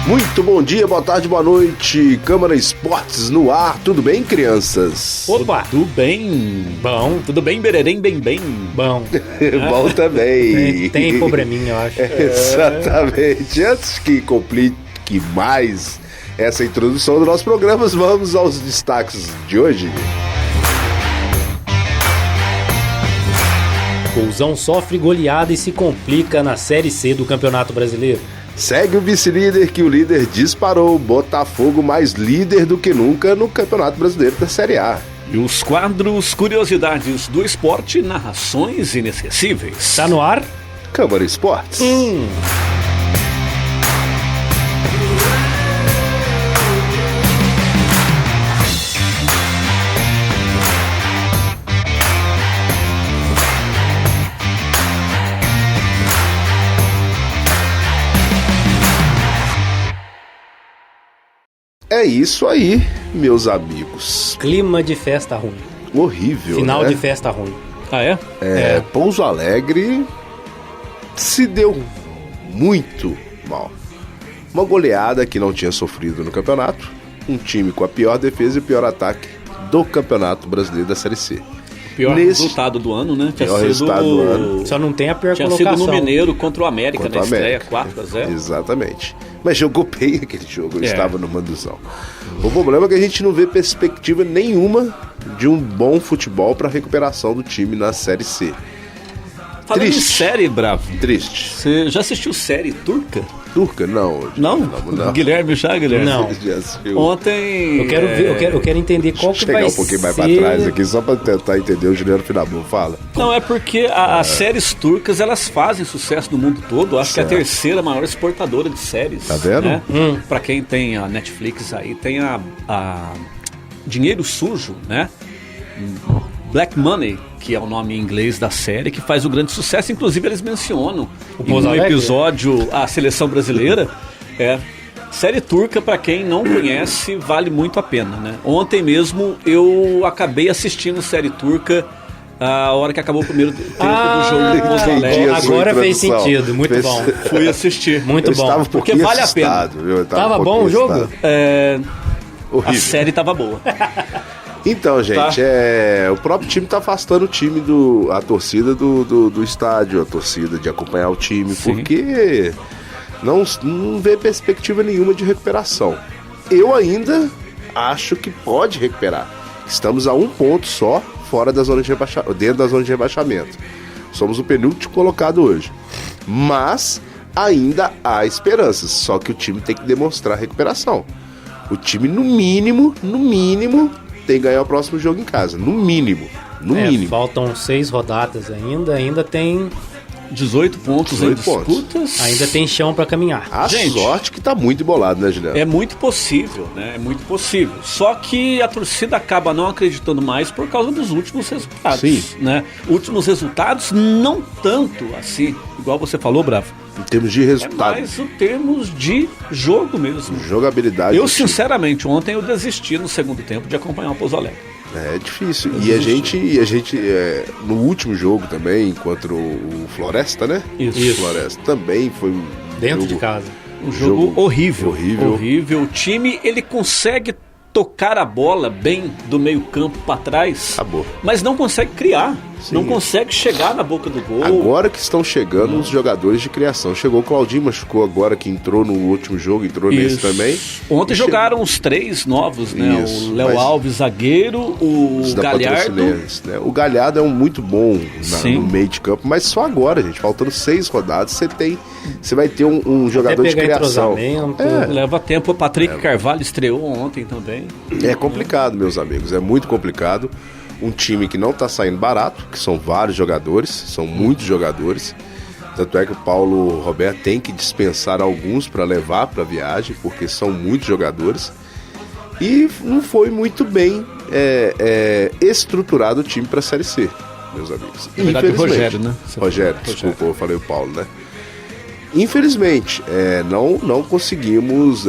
Muito bom dia, boa tarde, boa noite. Câmara Esportes no ar. Tudo bem, crianças? Opa! Tudo bem? Bom. Tudo bem, Bererém? Bem. Bom. Bom também. Tem probleminha, eu acho. Exatamente. Antes que complique mais essa introdução do nosso programa, vamos aos destaques de hoje. Cousão sofre goleada e se complica na Série C do Campeonato Brasileiro. Segue o vice-líder que o líder disparou. Botafogo mais líder do que nunca no Campeonato Brasileiro da Série A. E os quadros Curiosidades do Esporte, narrações inesquecíveis. Tá no ar? Câmara Esportes. É isso aí, meus amigos. Clima de festa ruim. Horrível, Final né? de festa ruim. Ah, é? Pouso Alegre se deu muito mal. Uma goleada que não tinha sofrido no campeonato. Um time com a pior defesa e o pior ataque do Campeonato Brasileiro da Série C. Pior resultado do ano, né? Pior resultado do ano. Só não tem a pior Tinha colocação. sido no Mineiro contra o América Contra na o América. estreia, 4-0. Exatamente. Mas jogou bem aquele jogo, ele É. estava no manduzão. O problema é que a gente não vê perspectiva nenhuma de um bom futebol para recuperação do time na Série C. Falando em Triste. série, Bravo, Triste. você já assistiu série turca? Turca? Não. Não? Não. Guilherme já, Guilherme? Não. Já assistiu. Ontem... Eu quero ver, eu quero entender qual que Chegar vai um pouquinho mais ser... pra trás aqui, só pra tentar entender o Juliano Finabu. Fala. Não, é porque as séries turcas, elas fazem sucesso no mundo todo. Acho que é a Certo. terceira maior exportadora de séries. Tá vendo? Né? Pra quem tem a Netflix aí, tem a Dinheiro Sujo, né? Black Money, que é o nome em inglês da série, que faz o grande sucesso. Inclusive, eles mencionam em Pouso um Alegre? episódio a seleção brasileira. Série turca, pra quem não conhece, vale muito a pena, né? Ontem mesmo eu acabei assistindo série turca a hora que acabou o primeiro tempo do jogo do Pouso entendi Alegre. a sua Agora fez introdução. sentido, muito Fez- bom. Fui assistir. Muito Eu estava bom. um Porque pouquinho vale a pena. assustado, viu? Eu Tava um bom pouquinho o jogo? assustado. A Horrível. série tava boa. Então, gente, Tá. o próprio time tá afastando o time a torcida do estádio, a torcida de acompanhar o time, Sim. porque não vê perspectiva nenhuma de recuperação. Eu ainda acho que pode recuperar. Estamos a um ponto só fora da zona de rebaixamento, dentro da zona de rebaixamento. Somos o penúltimo colocado hoje. Mas ainda há esperanças, só que o time tem que demonstrar recuperação. O time, no mínimo, tem que ganhar o próximo jogo em casa. No mínimo. Faltam 6 rodadas ainda tem 18 pontos em 18 pontos. disputas. ainda tem chão pra caminhar. A Gente, sorte que tá muito embolado, né, Juliano? É muito possível, né? É muito possível. Só que a torcida acaba não acreditando mais por causa dos últimos resultados. Sim. Né? Últimos resultados, não tanto assim, igual você falou, Bravo. Em termos de É resultado, mais em termos de jogo mesmo. jogabilidade. Eu, do time. sinceramente, ontem eu desisti no segundo tempo de acompanhar o Pouso Alegre. É difícil. E a gente no último jogo também, contra o Floresta, né? Isso. O Floresta também foi um Dentro jogo, de casa. Um jogo horrível. horrível. O time, ele consegue tocar a bola bem do meio campo para trás, Acabou. mas não consegue criar. Sim. Não consegue chegar na boca do gol. Agora que estão chegando os jogadores de criação. Chegou o Claudinho, machucou agora, que entrou no último jogo, entrou nesse Isso. também. Ontem E jogaram os 3 novos, né? Isso, O Léo mas- Alves, zagueiro, o Os da Galhardo. Patrocinense, né? O Galhardo é um muito bom Sim. no meio de campo, mas só agora, gente. Faltando 6 rodadas, você vai ter um jogador de pegar criação. entrosamento. Leva tempo. O Patrick Carvalho estreou ontem também. É complicado, meus amigos. É muito complicado. Um time que não tá saindo barato, que são vários jogadores, são muitos jogadores. Tanto é que o Paulo Roberto tem que dispensar alguns para levar para a viagem, porque são muitos jogadores. E não foi muito bem estruturado o time para a Série C, meus amigos. Na verdade, o Rogério, né? Rogério, desculpa, eu falei o Paulo, né? Infelizmente, não conseguimos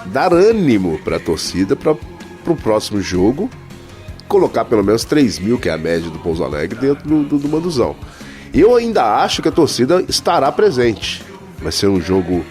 dar ânimo para a torcida para o próximo jogo, colocar pelo menos 3 mil, que é a média do Pouso Alegre, dentro do Manduzão. Eu ainda acho que a torcida estará presente. Vai ser um jogo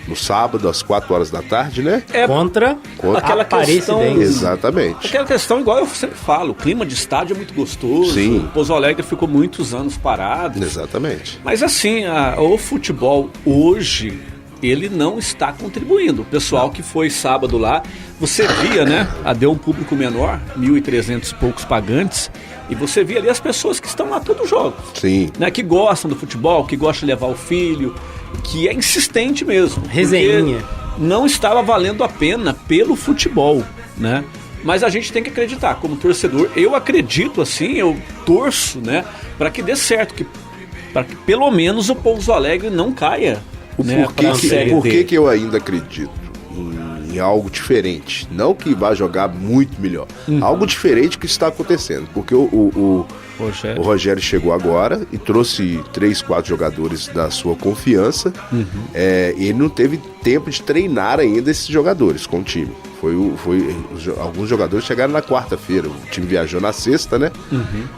no sábado, às 4 horas da tarde, né? Contra aquela questão. Exatamente. Aquela questão, igual eu sempre falo, o clima de estádio é muito gostoso. Sim. O Pouso Alegre ficou muitos anos parado. Exatamente. Mas assim, o futebol hoje, ele não está contribuindo. O pessoal que foi sábado lá, você via, né? Deu um público menor, 1.300 e poucos pagantes. E você via ali as pessoas que estão lá todos os jogos. Sim. Né, que gostam do futebol, que gostam de levar o filho, que é insistente mesmo. Resenha. Não estava valendo a pena pelo futebol, né? Mas a gente tem que acreditar, como torcedor, eu acredito assim, eu torço, né, para que dê certo, para que pelo menos o Pouso Alegre não caia. Por que eu ainda acredito em algo diferente? Não que vá jogar muito melhor. Algo diferente que está acontecendo. Porque o Rogério chegou agora e trouxe 3, 4 jogadores da sua confiança. Ele não teve tempo de treinar ainda esses jogadores com o time. Alguns jogadores chegaram na quarta-feira. O time viajou na sexta, né?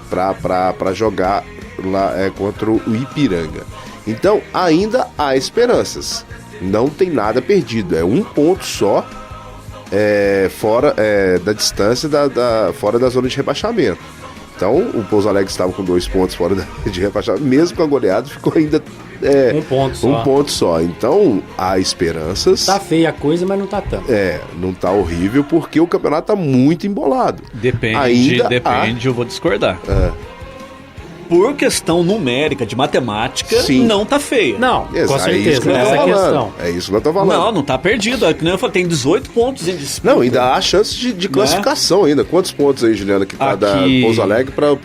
Para jogar lá contra o Ipiranga. Então, ainda há esperanças. Não tem nada perdido. É um ponto só fora da distância, fora da zona de rebaixamento. Então, o Pouso Alegre estava com 2 pontos fora de rebaixamento. Mesmo com a goleada, ficou ainda um ponto só. Então, há esperanças. Tá feia a coisa, mas não tá tanto. Não tá horrível, porque o campeonato tá muito embolado. Depende, eu vou discordar. Por questão numérica, de matemática, Sim. não tá feia. Não, com certeza, essa questão. É isso que eu tô falando. Não tá perdido. É que nem eu falei, tem 18 pontos em disputa. Não, ainda há chance de classificação ainda. Quantos pontos aí, Juliana, que tá da Pouso Alegre para o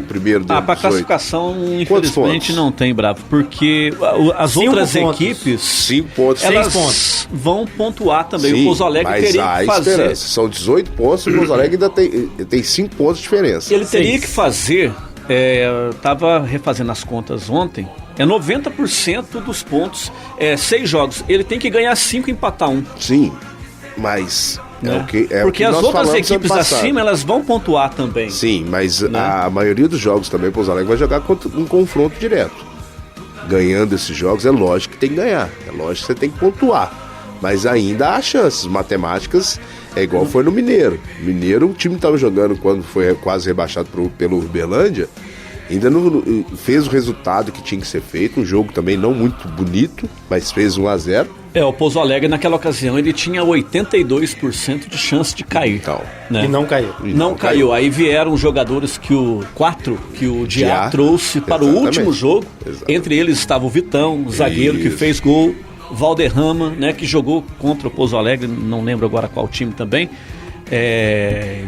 primeiro do pra classificação, infelizmente, não tem, Bravo. Porque as outras equipes... 5 pontos. Elas vão pontuar também. Sim, o Pouso Alegre teria que fazer... Esperança. São 18 pontos e o Pouso Alegre ainda tem 5 pontos de diferença. Ele teria que fazer... eu tava refazendo as contas ontem, 90% dos pontos, 6 jogos. Ele tem que ganhar 5 e empatar 1. Sim, mas porque as outras equipes acima, elas vão pontuar também. Sim, mas a maioria dos jogos também, o Pouso Alegre vai jogar contra um confronto direto. Ganhando esses jogos, é lógico que tem que ganhar. É lógico que você tem que pontuar. Mas ainda há chances matemáticas. É igual foi no Mineiro. O time estava jogando quando foi quase rebaixado pelo Uberlândia. Ainda não fez o resultado que tinha que ser feito. Um jogo também não muito bonito, mas fez 1-0. O Pouso Alegre naquela ocasião ele tinha 82% de chance de cair. Então, né? E não caiu. Não caiu. Aí vieram jogadores que o Diá trouxe para o último jogo. Exatamente. Entre eles estava o Vitão, o zagueiro que fez gol. Valderrama, né, que jogou contra o Pouso Alegre, não lembro agora qual time também.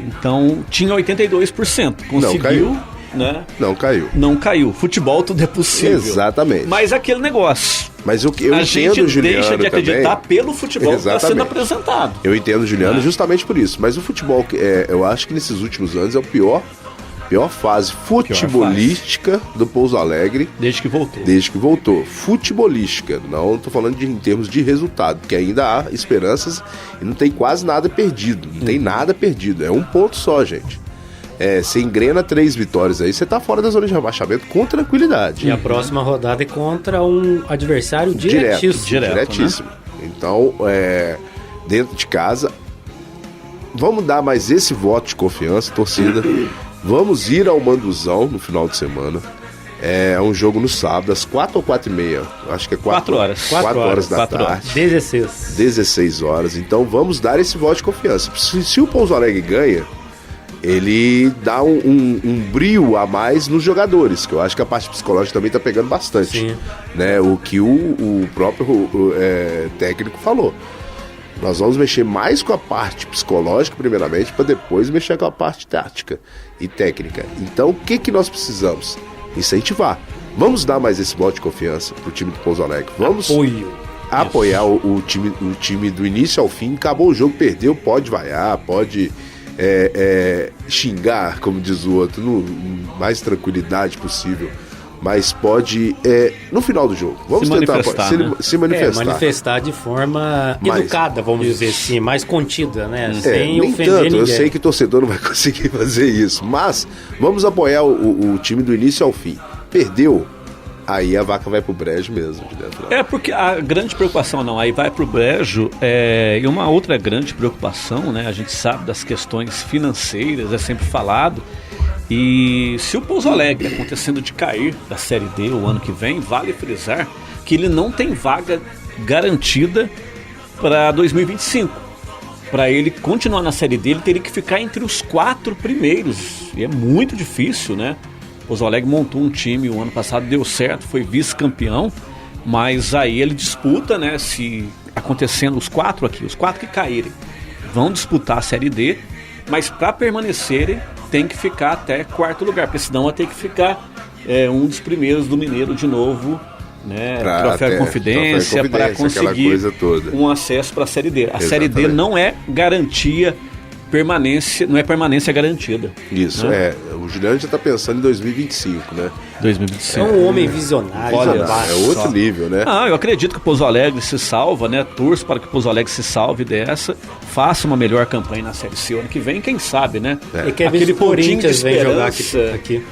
Então tinha 82%. Conseguiu, né? Não caiu. Futebol tudo é possível. Exatamente. Mas aquele negócio. Mas eu entendo, Juliano, deixa de acreditar também, pelo futebol que está sendo apresentado. Eu entendo, Juliano, justamente por isso. Mas o futebol, eu acho que nesses últimos anos é o pior fase futebolística do Pouso Alegre. Desde que voltou. Futebolística. Não estou falando em termos de resultado, porque ainda há esperanças e não tem quase nada perdido. Não tem nada perdido. É um ponto só, gente. Você engrena 3 vitórias aí, você tá fora da zona de rebaixamento com tranquilidade. E a próxima rodada é contra um adversário diretíssimo. Né? Então, dentro de casa, vamos dar mais esse voto de confiança, torcida. Vamos ir ao Manduzão no final de semana. É um jogo no sábado, às 4 ou 4h30. Acho que é 4 horas. 4 horas da tarde. 16 horas. Então vamos dar esse voto de confiança. Se o Pouso Alegre ganha, ele dá um brio a mais nos jogadores, que eu acho que a parte psicológica também está pegando bastante. Sim. Né? O que o próprio técnico falou. Nós vamos mexer mais com a parte psicológica, primeiramente, para depois mexer com a parte tática e técnica. Então, o que nós precisamos? Incentivar. Vamos dar mais esse voto de confiança pro time do Pouso Alegre. Vamos apoiar o time do início ao fim. Acabou o jogo, perdeu, pode vaiar, pode xingar, como diz o outro, no mais tranquilidade possível. Mas pode, no final do jogo, vamos tentar se manifestar. Manifestar de forma educada, vamos dizer assim, mais contida, né? Sem nem ofender tanto, ninguém. Eu sei que o torcedor não vai conseguir fazer isso, mas vamos apoiar o time do início ao fim. Perdeu, Aí a vaca vai pro brejo mesmo. De dentro. É porque a grande preocupação não, aí vai pro brejo, e uma outra grande preocupação, né? A gente sabe das questões financeiras, é sempre falado. E se o Pouso Alegre acontecendo de cair da Série D o ano que vem, vale frisar que ele não tem vaga garantida para 2025. Para ele continuar na Série D, ele teria que ficar entre os 4 primeiros. E é muito difícil, né? O Pouso Alegre montou um time o ano passado, deu certo, foi vice-campeão. Mas aí ele disputa, né? Se acontecendo os 4 que caírem, vão disputar a Série D. Mas para permanecerem, tem que ficar até 4º lugar. Porque senão vai ter que ficar um dos primeiros do Mineiro de novo. Né, troféu Confidência para conseguir um acesso para a Série D. A Série D não é garantia permanência, não é permanência garantida. Isso, né? O Juliano já está pensando em 2025, né? 2025. É um homem visionário. Olha, é outro nível, né? Eu acredito que o Pouso Alegre se salva, né? Torço para que o Pouso Alegre se salve dessa, faça uma melhor campanha na Série C ano que vem, quem sabe, né? E quer ver se o Corinthians vem jogar aqui.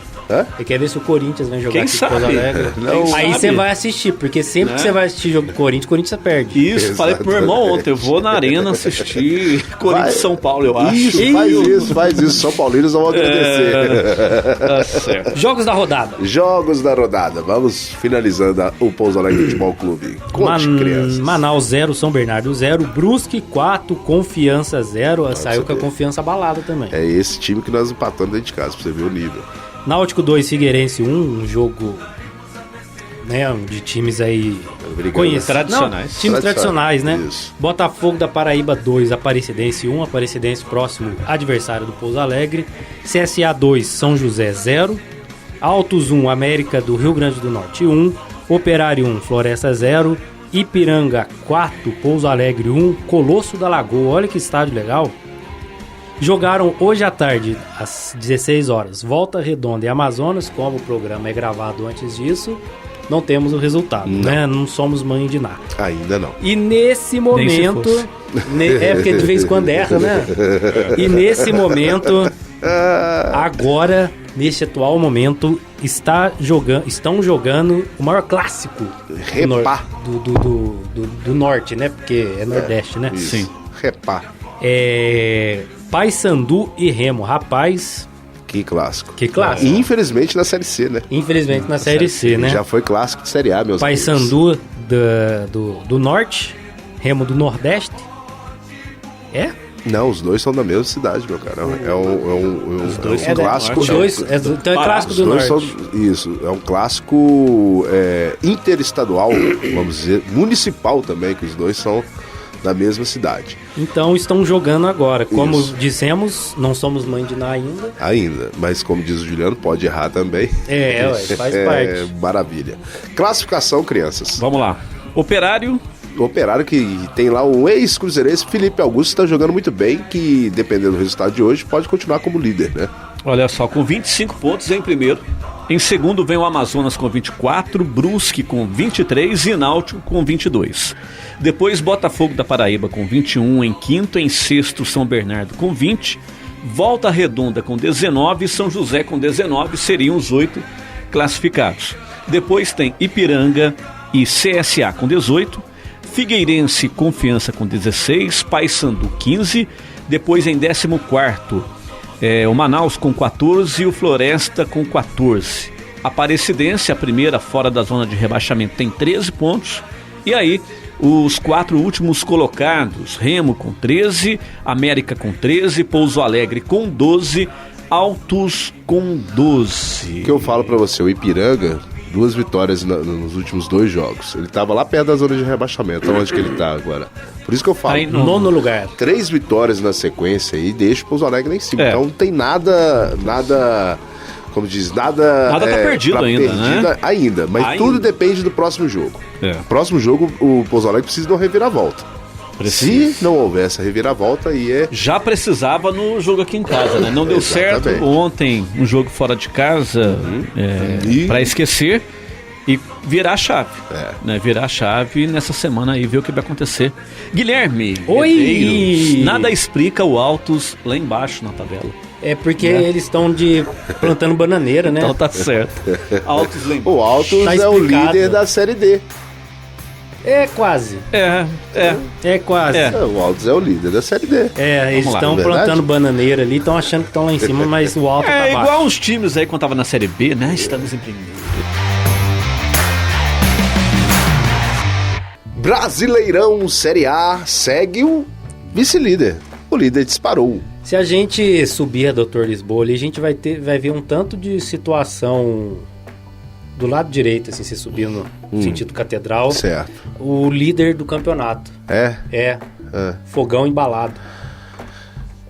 E quer ver se o Corinthians vem jogar aqui em Pouso Alegre. Aí você vai assistir, porque sempre que você vai assistir jogo do Corinthians, o Corinthians perde. Isso, falei pro meu irmão ontem, eu vou na arena assistir Corinthians e São Paulo, eu acho. Isso, faz isso. São Paulinos vão agradecer. Tá certo. Jogos da rodada. Vamos finalizando o Pouso Alegre Futebol Clube. Conte, crianças. Manaus 0, São Bernardo 0, Brusque 4, Confiança 0. Saiu com a confiança abalada também. É esse time que nós empatamos dentro de casa, pra você ver o nível. Náutico 2, Figueirense 1, um jogo, né, de times aí conhecidos. Tradicionais. Times tradicionais, né? Isso. Botafogo da Paraíba 2, Aparecidense 1, Aparecidense próximo adversário do Pouso Alegre. CSA 2, São José 0, Altos 1, América do Rio Grande do Norte 1, Operário 1, Floresta 0, Ipiranga 4, Pouso Alegre 1, Colosso da Lagoa, olha que estádio legal. Jogaram hoje à tarde, às 16 horas, Volta Redonda e Amazonas. Como o programa é gravado antes disso, não temos o resultado, né? Não somos mãe de nada. Ainda não. E nesse momento... porque de vez em quando erra, né? E nesse momento, agora, neste atual momento, estão jogando o maior clássico do norte, né? Porque é nordeste, né? Isso. Sim. Repá. Paysandu e Remo, rapaz. Que clássico. E infelizmente na Série C, né? Infelizmente na Série C, né? Já foi clássico de Série A, meus amigos. Paysandu do Norte, Remo do Nordeste. Não, os dois são da mesma cidade, meu cara. É um clássico. Então é clássico do Norte. Isso, é um clássico interestadual, vamos dizer, municipal também, que os dois são da mesma cidade. Então estão jogando agora. Como dissemos, não somos mãe de nada ainda. Mas como diz o Juliano, pode errar também. Faz parte. Maravilha. Classificação, crianças. Vamos lá. Operário que tem lá um ex-cruzeirense, Felipe Augusto, está jogando muito bem, que dependendo do resultado de hoje, pode continuar como líder, né? Olha só, com 25 pontos em primeiro. Em segundo vem o Amazonas com 24, Brusque com 23 e Náutico com 22. Depois Botafogo da Paraíba com 21 em quinto, em sexto São Bernardo com 20, Volta Redonda com 19 e São José com 19, seriam os 8 classificados. Depois tem Ipiranga e CSA com 18, Figueirense e Confiança com 16, Paysandu 15, depois em 14º o Manaus com 14 e o Floresta com 14. Aparecidense, a primeira fora da zona de rebaixamento, tem 13 pontos. E aí, os 4 últimos colocados, Remo com 13, América com 13, Pouso Alegre com 12, Altos com 12. O que eu falo pra você, o Ipiranga, 2 vitórias nos últimos 2 jogos. Ele tava lá perto da zona de rebaixamento, onde que ele tá agora. Por isso que eu falo. Tá em nono lugar. 3 vitórias na sequência e deixa o Pouso Alegre lá em cima. Então não tem nada, como diz, nada tá perdido ainda, né? Mas tudo depende do próximo jogo. Próximo jogo, o Pouso Alegre precisa de uma reviravolta. Se não houvesse essa reviravolta, aí já precisava no jogo aqui em casa, né? Não deu certo. Ontem, um jogo fora de casa, para esquecer e virar a chave. Né? Virar a chave nessa semana aí, ver o que vai acontecer. Guilherme, oi! Medeiros, nada explica o Altos lá embaixo na tabela. É porque eles estão plantando bananeira, né? Então tá certo. Altos lembra. O Altos Tá é o explicado. líder da Série D. É quase. É quase. É. O Altos é o líder da Série D. Eles Vamos lá, estão verdade? plantando bananeira ali, estão achando que estão lá em cima, mas o alto tá É baixo. igual uns times aí quando tava na Série B, né? Estamos em primeiro. Brasileirão Série A segue o vice-líder. O líder disparou. Se a gente subir a Doutor Lisboa ali, a gente vai ver um tanto de situação do lado direito, assim, se subir no sentido catedral. Certo. O líder do campeonato. É. Fogão embalado.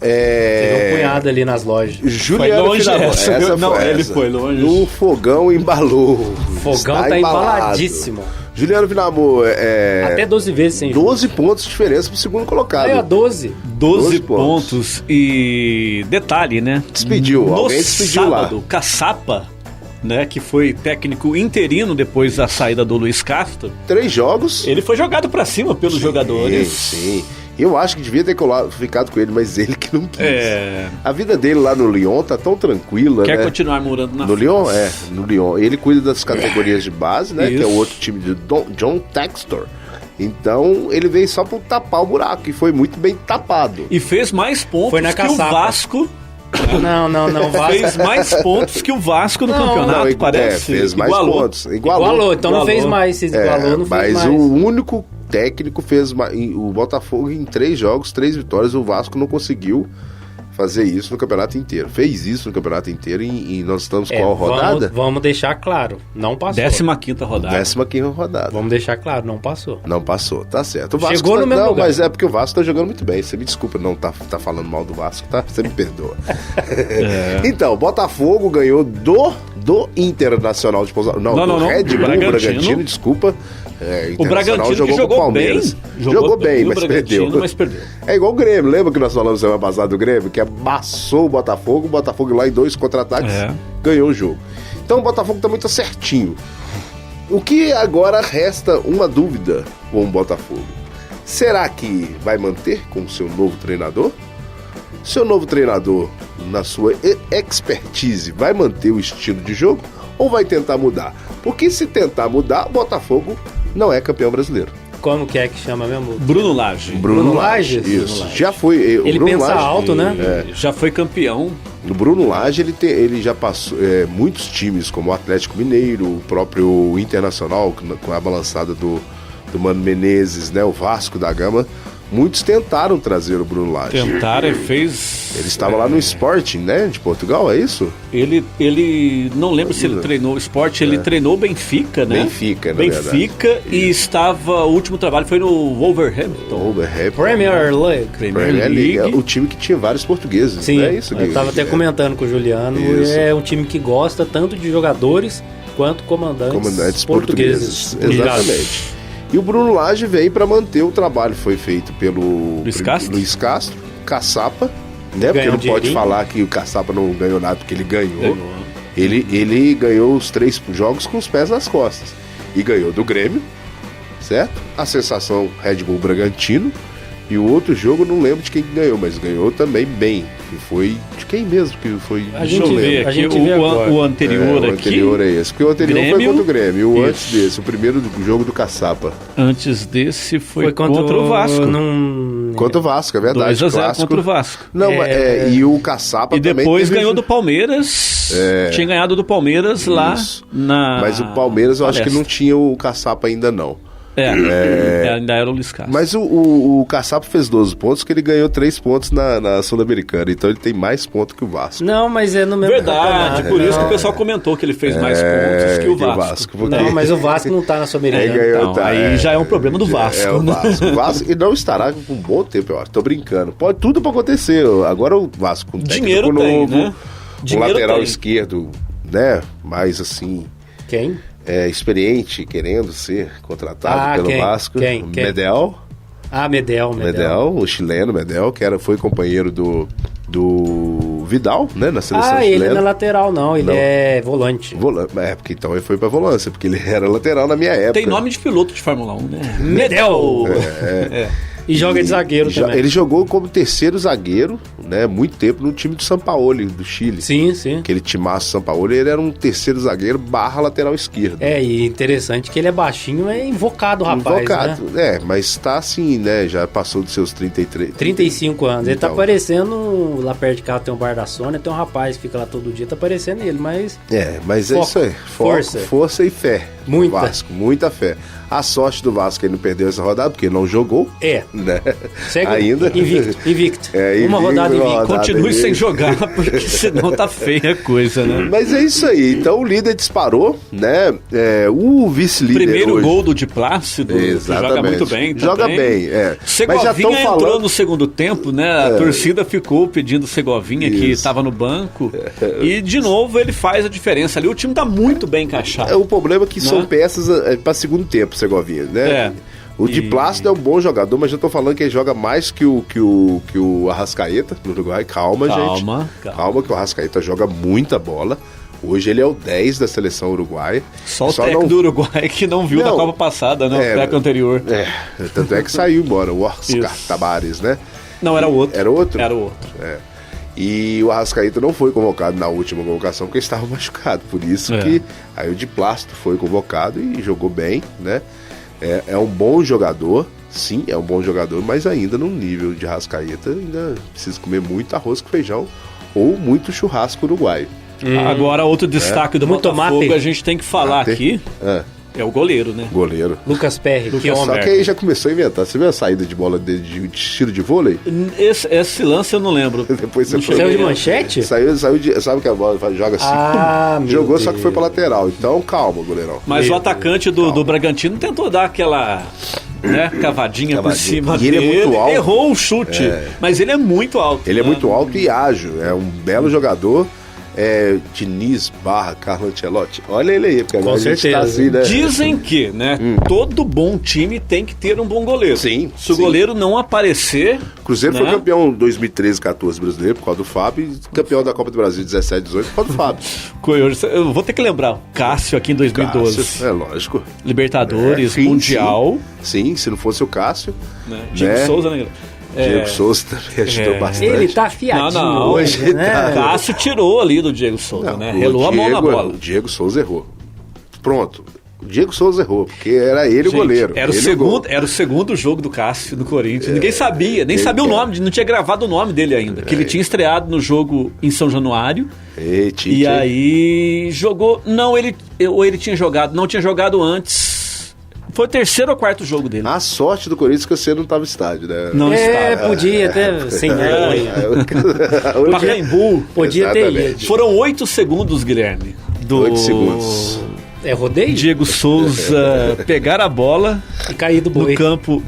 Teve um punhado ali nas lojas. Juliano Foi longe Finamor. essa, viu? Não, foi ele essa. foi longe. O Fogão embalou. O fogão Está tá embalado. embaladíssimo. Juliano Finamor, Até 12 vezes sem 12 pontos de diferença pro segundo colocado. Aí, ó, 12. 12 pontos. pontos. E detalhe, né? Despediu, no alguém despediu lá. sábado, Caçapa, né, que foi técnico interino depois da saída do Luiz Castro, 3 jogos. ele foi jogado pra cima pelos jogadores. Sim. Eu acho que devia ter ficado com ele, mas ele que não quis. É, A vida dele lá no Lyon tá tão tranquila, quer né? continuar morando na No França. Lyon? No Lyon. Ele cuida das categorias de base, né? Que é o Isso. outro time de John Textor. Então, ele veio só pra tapar o buraco. E foi muito bem tapado. E fez mais pontos Foi na que o caçapa. Vasco. Não, Fez mais pontos que o Vasco no campeonato, parece. fez mais Igualou. pontos. Igualou, então não fez mais. Se igualou, não fez mas mais. o único técnico fez o Botafogo em 3 jogos, 3 vitórias. O Vasco não conseguiu fazer isso no campeonato inteiro. Fez isso no campeonato inteiro e nós estamos qual rodada? Vamos deixar claro, não passou. 15ª rodada. 15ª rodada. Vamos deixar claro, não passou. Não passou, tá certo. O Vasco Chegou no mesmo não, lugar. mas é porque o Vasco tá jogando muito bem. Você me desculpa não tá falando mal do Vasco, tá? Você me perdoa. Então, Botafogo ganhou do Internacional de Pouso Alegre. Não, do Red Bull Bragantino, desculpa. O Bragantino que jogou com o Palmeiras. bem. Jogou bem, no mas Bragantino, perdeu. mas perdeu. É igual o Grêmio. Lembra que nós falamos semana passada do Grêmio? Que amassou o Botafogo lá em 2 contra-ataques, ganhou o jogo. Então o Botafogo tá muito certinho. O que agora resta uma dúvida com o Botafogo. Será que vai manter com o seu novo treinador? Seu novo treinador, na sua expertise, vai manter o estilo de jogo ou vai tentar mudar? Porque se tentar mudar, o Botafogo não é campeão brasileiro. Como que é que chama mesmo? Bruno Lage. Bruno Lages? Lage, Bruno isso. Lage. Já foi. Ele Bruno pensa Lage, alto, né? Já foi campeão. O Bruno Lage, ele já passou muitos times, como o Atlético Mineiro, o próprio Internacional, com a balançada do Mano Menezes, né, o Vasco da Gama. Muitos tentaram trazer o Bruno Lage. Tentaram e fez... Ele estava lá no Sporting, né, de Portugal, é isso? Ele não lembro se ele treinou o Sport, ele treinou o Benfica, né? Benfica, na Benfica, e estava, o último trabalho foi no Wolverhampton. Premier League. Premier League. É o time que tinha vários portugueses, Sim, não é isso? eu tava até comentando com o Juliano. Isso. É um time que gosta tanto de jogadores quanto comandantes portugueses. Exatamente. E o Bruno Lage veio para manter o trabalho. Foi feito pelo Luiz Castro, Caçapa, né? Porque não pode falar que o Caçapa não ganhou nada porque ele ganhou. Ele ganhou os 3 jogos com os pés nas costas. E ganhou do Grêmio, certo? A sensação Red Bull Bragantino. E o outro jogo, não lembro de quem ganhou, mas ganhou também bem. E foi de quem mesmo que foi? A gente vê agora. O anterior aqui. O anterior é esse. Porque o anterior foi contra o Grêmio. E o Isso. antes desse, o primeiro jogo do Caçapa. Antes desse foi contra o Vasco. Contra o Vasco, é verdade. 2-0 contra o Vasco. Não, e o Caçapa e também depois teve... ganhou do Palmeiras. Tinha ganhado do Palmeiras lá na... Mas o Palmeiras eu acho que não tinha o Caçapa ainda não. Ainda era o Luiz Castro. Mas o Caçapa fez 12 pontos, que ele ganhou 3 pontos na Sul-Americana. Então ele tem mais pontos que o Vasco. Não, mas é no mesmo Verdade, por isso que o pessoal comentou que ele fez mais pontos que o Vasco. Porque... Não, mas o Vasco não tá na Sul-Americana. Então, aí já é um problema do Vasco. É o Vasco. O Vasco e não estará por um bom tempo, eu acho. Tô brincando. Tudo pode acontecer. Agora o Vasco com dinheiro técnico tem, novo, né? um lateral esquerdo, né? Mais assim... Quem? Experiente, querendo ser contratado pelo Vasco. Quem? Medel. Medel. O chileno Medel, que foi companheiro do Vidal, né, na seleção chilena. Ele não é lateral, não. Ele é volante. Porque então ele foi pra volância, porque ele era lateral na minha época. Tem nome de piloto de Fórmula 1, né? Medel! E joga de zagueiro também. Ele jogou como terceiro zagueiro, né? Muito tempo no time do Sampaoli, do Chile. Sim, sim. Aquele timaço Sampaoli, ele era um terceiro zagueiro / lateral esquerdo. E interessante que ele é baixinho, é invocado, rapaz, invocado, né? Mas tá assim, né? Já passou dos seus 35 anos. Ele então. tá parecendo, lá perto de casa tem um bar da Sônia, tem um rapaz que fica lá todo dia, tá parecendo ele, mas... Mas foco, é isso aí. Força e fé. Muita. Vasco, muita fé. A sorte do Vasco, ele não perdeu essa rodada, porque não jogou. Né? Segue ainda. Invicto. Uma rodada invicto. Continue sem jogar, porque senão tá feia a coisa, né? Mas é isso aí. Então o líder disparou, né? O vice-líder primeiro hoje... gol do Di Plácido, que joga muito bem também. Joga bem, Segovinha entrou no segundo tempo, né? A torcida ficou pedindo Segovinha, que estava no banco. E, de novo, ele faz a diferença ali. O time tá muito bem encaixado. O problema é que são peças para segundo tempo, Segovinha, né? O Di Plácido é um bom jogador, mas já tô falando que ele joga mais que o Arrascaeta no Uruguai. Calma, gente. Calma que o Arrascaeta joga muita bola. Hoje ele é o 10 da seleção uruguaia. Só o técnico do Uruguai que não viu na Copa passada, né? O técnico anterior. Tanto é que saiu embora, o Oscar Tabares, né? Não, era outro. Era outro? Era outro. E o Arrascaeta não foi convocado na última convocação porque estava machucado. Por isso que aí o Di Plácido foi convocado e jogou bem, né? É um bom jogador, sim, é um bom jogador, mas ainda no nível de Arrascaeta ainda precisa comer muito arroz com feijão ou muito churrasco uruguaio. Agora, outro destaque do Botafogo, a gente tem que falar aqui, é o goleiro, né? Goleiro. Lucas Perry, que homem. Só que aí já começou a inventar. Você viu a saída de bola de tiro de vôlei? Esse lance eu não lembro. Depois você saiu de manchete? Saiu de... Sabe que a bola joga assim? Jogou, só que foi pra lateral. Então, calma, goleirão. Mas o atacante do Bragantino tentou dar aquela... cavadinha por cima dele. Ele é muito alto. Errou o chute, mas ele é muito alto. Ele é muito alto e ágil. É um belo jogador. Diniz / Carlo Ancelotti. Olha ele aí, porque com certeza. Tá assim, né? Dizem que, todo bom time tem que ter um bom goleiro. Sim. Se o goleiro não aparecer... Cruzeiro foi campeão 2013-14 brasileiro por causa do Fábio e campeão da Copa do Brasil 17-18 por causa do Fábio. Eu vou ter que lembrar. O Cássio aqui em 2012. Cássio, lógico. Libertadores, Mundial. Sim, se não fosse o Cássio. Diego Souza, né? Diego Souza também ajudou bastante. Ele tá afiadinho. Não, hoje, né? Cássio tirou ali do Diego Souza, né? Relou a mão na bola. O Diego Souza errou. Pronto. O Diego Souza errou, porque era ele o goleiro. Era o segundo jogo do Cássio no Corinthians. Ninguém sabia, nem sabia o nome, não tinha gravado o nome dele ainda. Que ele tinha estreado no jogo em São Januário. E aí jogou. Não, ele tinha jogado, não tinha jogado antes. Foi o terceiro ou quarto jogo dele. A sorte do Corinthians que você não estava no estádio, né? Não estava. Podia até, sem vergonha. Pacaembu. Podia ter ido. Foram 8 segundos, Guilherme. 8 segundos. Rodeio? Diego Souza pegar a bola e cair do boi no campo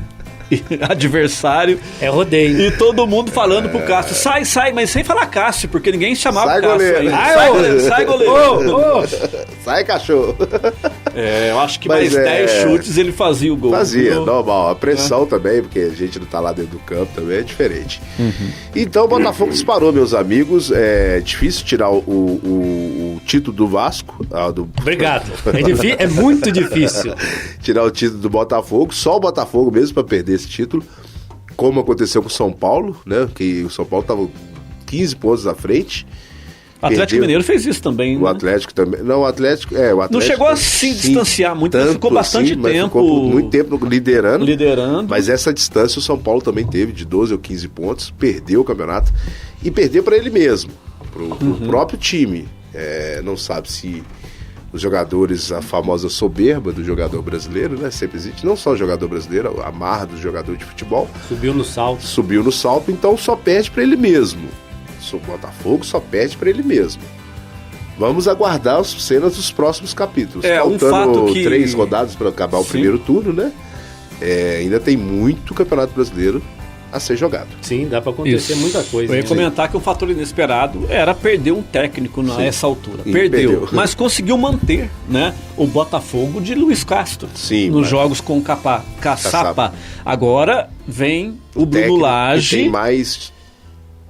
adversário. Rodeio. E todo mundo falando pro Cássio, sai, mas sem falar Cássio, porque ninguém chamava sai Cássio goleiro. Aí. Sai goleiro. Sai cachorro. Eu acho que mais 10 chutes ele fazia o gol. Fazia, normal. A pressão também, porque a gente não tá lá dentro do campo também, é diferente. Então o Botafogo disparou, meus amigos. É difícil tirar o título do Vasco. Obrigado. É muito difícil. Tirar o título do Botafogo. Só o Botafogo mesmo pra perder esse título. Como aconteceu com o São Paulo, né? Que o São Paulo tava 15 pontos à frente. O Atlético Mineiro fez isso também. O Atlético também. Não, o Atlético. Não chegou a se distanciar muito, mas ficou bastante tempo. Ficou muito tempo liderando. Mas essa distância o São Paulo também teve, de 12 ou 15 pontos. Perdeu o campeonato. E perdeu para ele mesmo. Pro próprio time. Não sabe se os jogadores, a famosa soberba do jogador brasileiro, né? Sempre existe. Não só o jogador brasileiro, a marra do jogador de futebol. Subiu no salto, então só perde para ele mesmo. O Botafogo só perde para ele mesmo. Vamos aguardar as cenas dos próximos capítulos. Faltando 3 rodadas para acabar o primeiro turno, né? Ainda tem muito Campeonato Brasileiro a ser jogado. Sim, dá para acontecer muita coisa. Eu ia comentar que o fator inesperado era perder um técnico nessa altura. Perdeu. Mas conseguiu manter, né, o Botafogo de Luiz Castro. Nos jogos com Caçapa. Agora vem o Bruno Lage. Tem mais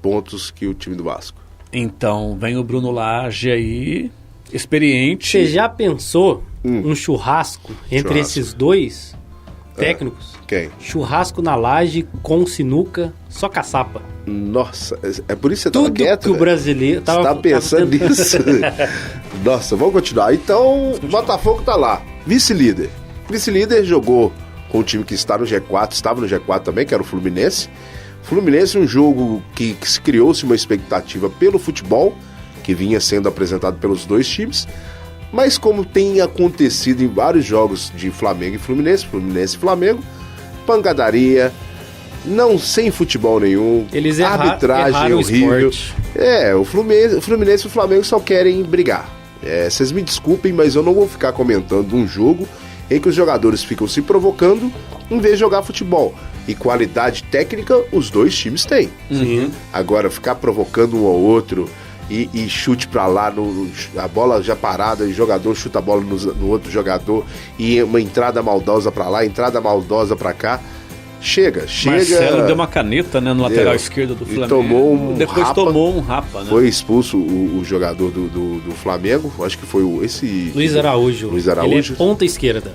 pontos que o time do Vasco. Então, vem o Bruno Lage aí, experiente. Você já pensou um churrasco entre esses dois? técnicos. Quem? Churrasco na laje com sinuca, só caçapa. Nossa, é por isso que você tava Tudo quieto, que o né? brasileiro... Você tá pensando nisso? Nossa, vamos continuar. Então, Botafogo tá lá, vice-líder. Vice-líder jogou com o time que está no G4, estava no G4 também, que era o Fluminense. Fluminense, um jogo que se criou-se uma expectativa pelo futebol, que vinha sendo apresentado pelos dois times, mas como tem acontecido em vários jogos de Flamengo e Fluminense e Flamengo, pancadaria, não sem futebol nenhum, Eles arbitragem erraram horrível. o esporte. O Fluminense e o Flamengo só querem brigar. Vocês me desculpem, mas eu não vou ficar comentando um jogo em que os jogadores ficam se provocando em vez de jogar futebol. E qualidade técnica os dois times têm. Sim. Agora, ficar provocando um ao outro e chute pra lá, a bola já parada, e o jogador chuta a bola no outro jogador, e uma entrada maldosa pra lá, entrada maldosa pra cá. Chega. Marcelo deu uma caneta, né, no lateral Deu. esquerdo do E Flamengo. Depois rapa. tomou um rapa, né? Foi expulso o jogador do Flamengo, acho que foi esse... Luiz Araújo. Luiz Araújo. Ele é ponta esquerda.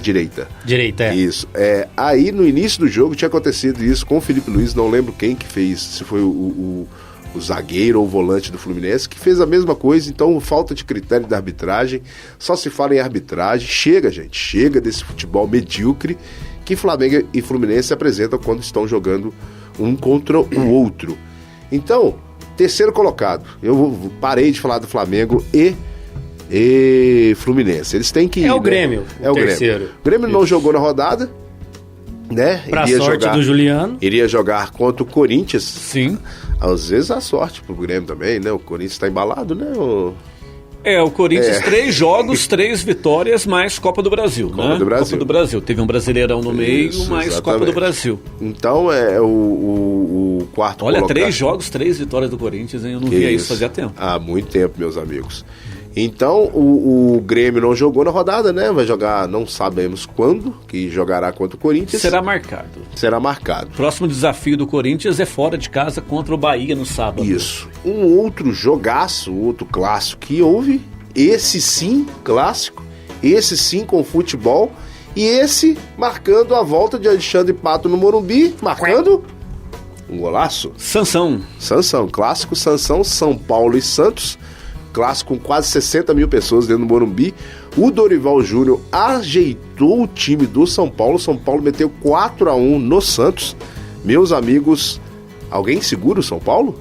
Direita. Direita, é. Isso. Aí no início do jogo tinha acontecido isso com o Felipe Luiz, não lembro quem que fez, se foi o zagueiro ou o volante do Fluminense, que fez a mesma coisa. Então, falta de critério da arbitragem, só se fala em arbitragem. Chega, gente, chega desse futebol medíocre que Flamengo e Fluminense apresentam quando estão jogando um contra o outro. Então, terceiro colocado, eu parei de falar do Flamengo e Fluminense. Eles têm que ir, É o né? Grêmio, É o terceiro. Grêmio. O Grêmio não jogou na rodada, né? Pra sorte do Juliano. Iria jogar contra o Corinthians. Sim. Às vezes a sorte pro Grêmio também, né? O Corinthians tá embalado, né? O Corinthians, 3 jogos, 3 vitórias, mais Copa do Brasil, Copa né? do Brasil. Copa do Brasil. Teve um Brasileirão no meio, Isso, mais exatamente. Copa do Brasil. Então é o quarto Olha, colocado. 3 jogos, 3 vitórias do Corinthians, hein? Eu não via isso fazia tempo. Há muito tempo, meus amigos. Então, o Grêmio não jogou na rodada, né? Vai jogar, não sabemos quando, que jogará contra o Corinthians. Será marcado. Será marcado. Próximo desafio do Corinthians é fora de casa contra o Bahia no sábado. Isso. Um outro jogaço, outro clássico que houve, esse sim clássico, esse sim com futebol, e esse marcando a volta de Alexandre Pato no Morumbi, marcando um golaço. Sansão. Clássico Sansão, São Paulo e Santos, clássico com quase 60 mil pessoas dentro do Morumbi. O Dorival Júnior ajeitou o time do São Paulo meteu 4-1 no Santos. Meus amigos, alguém segura o São Paulo?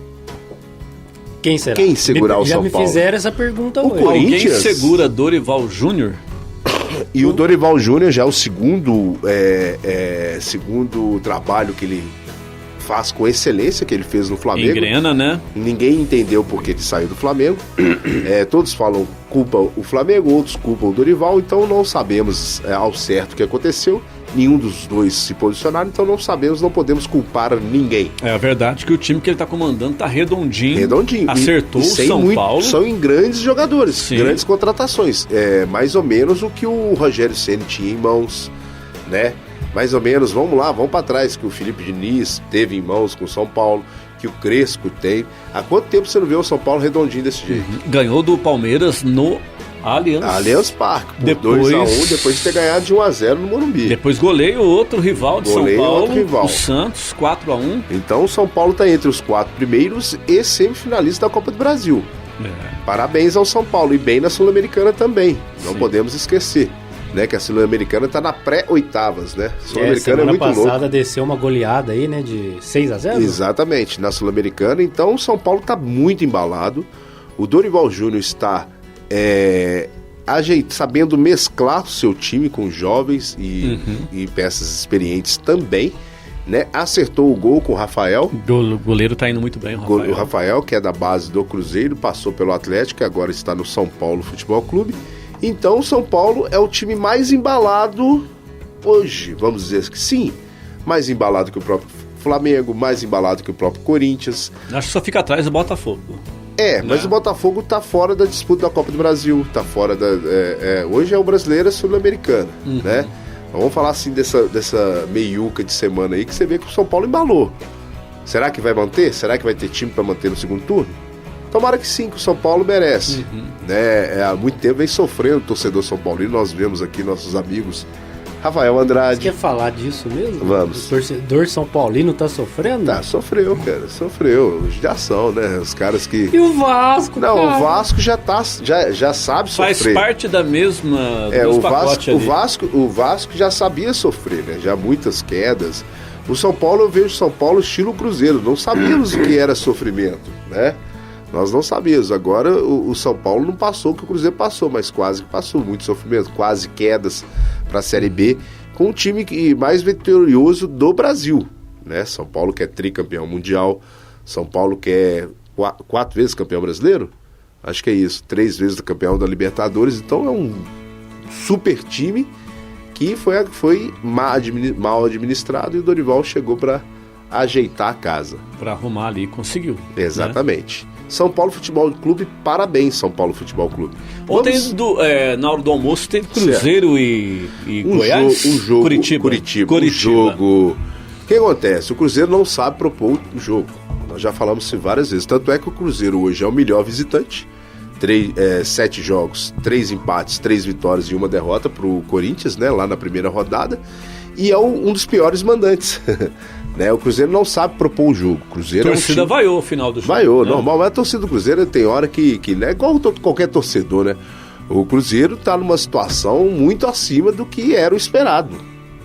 Quem será? Quem segurar o São Paulo? Já me fizeram essa pergunta O hoje. Corinthians? Alguém segura Dorival Júnior? E o Dorival Júnior já é o segundo trabalho que ele faz com excelência, que ele fez no Flamengo. Engrena, né? Ninguém entendeu por que ele saiu do Flamengo. Todos falam culpa o Flamengo, outros culpam o Dorival, então não sabemos ao certo o que aconteceu. Nenhum dos dois se posicionaram, então não sabemos, não podemos culpar ninguém. É a verdade que o time que ele tá comandando tá redondinho. Redondinho. Acertou E o São Paulo. São em grandes jogadores, Sim. grandes contratações. Mais ou menos o que o Rogério Ceni tinha em mãos, né? Mais ou menos, vamos para trás, que o Felipe Diniz teve em mãos com o São Paulo, que o Crespo tem. Há quanto tempo você não vê o São Paulo redondinho desse jeito? Ganhou do Palmeiras no Allianz Parque, por Depois- 2-1, depois de ter ganhado de 1-0 no Morumbi. Depois goleia o outro rival de Goleia São Paulo, outro rival. o Santos, 4-1. Então o São Paulo está entre os 4 primeiros e semifinalista da Copa do Brasil. Parabéns ao São Paulo, e bem na Sul-Americana também, não Sim. podemos esquecer, né, que a Sul-Americana está na pré-oitavas, né? Sul-Americana é semana muito passada louco. desceu uma goleada aí, né, de 6-0? Exatamente, na Sul-Americana. Então o São Paulo está muito embalado. O Dorival Júnior está sabendo mesclar o seu time com jovens e peças experientes também, né? Acertou o gol com o Rafael. O goleiro tá indo muito bem, o Rafael. O Rafael, que é da base do Cruzeiro, passou pelo Atlético e agora está no São Paulo Futebol Clube. Então o São Paulo é o time mais embalado hoje, vamos dizer que sim, mais embalado que o próprio Flamengo, mais embalado que o próprio Corinthians. Acho que só fica atrás do Botafogo. Mas o Botafogo tá fora da disputa da Copa do Brasil, tá fora da... hoje é o Brasileiro Sul-Americano, né? Vamos falar assim dessa meiuca de semana aí, que você vê que o São Paulo embalou. Será que vai manter? Será que vai ter time para manter no segundo turno? Tomara que sim, que o São Paulo merece. Né? Há muito tempo vem sofrendo o torcedor São Paulino, nós vemos aqui nossos amigos Rafael Você Andrade. quer falar disso mesmo? Vamos. O torcedor São Paulino tá sofrendo? Tá, sofreu, cara. Sofreu. Judiação, né? Os caras que... E o Vasco, Não, cara? o Vasco já sabe Faz sofrer. parte da mesma O pacote Vasco, ali. o Vasco já sabia sofrer, né? Já muitas quedas. O São Paulo, eu vejo São Paulo estilo Cruzeiro. Não sabíamos o que era sofrimento, né? Nós não sabíamos. Agora o São Paulo não passou o que o Cruzeiro passou, mas quase que passou. Muito sofrimento, quase quedas para a Série B, com o time mais vitorioso do Brasil, né? São Paulo que é tricampeão mundial, São Paulo que é 4 vezes campeão brasileiro, acho que é isso, 3 vezes campeão da Libertadores. Então é um super time que foi mal administrado, e o Dorival chegou para ajeitar a casa. Para arrumar ali, conseguiu. Exatamente. Né? São Paulo Futebol Clube, parabéns, São Paulo Futebol Clube. Ontem, na hora do almoço, teve Cruzeiro e Goiás? Curitiba. Um jogo... O que acontece? O Cruzeiro não sabe propor o jogo. Nós já falamos isso várias vezes. Tanto é que o Cruzeiro hoje é o melhor visitante. 7 jogos, 3 empates, 3 vitórias e 1 derrota para o Corinthians, né, lá na primeira rodada. E é um dos piores mandantes. Né? O Cruzeiro não sabe propor o jogo. A torcida vaiou o final do jogo. Vaiou, né? Normal, mas a torcida do Cruzeiro tem hora que né, igual qualquer torcedor, né? O Cruzeiro está numa situação muito acima do que era o esperado.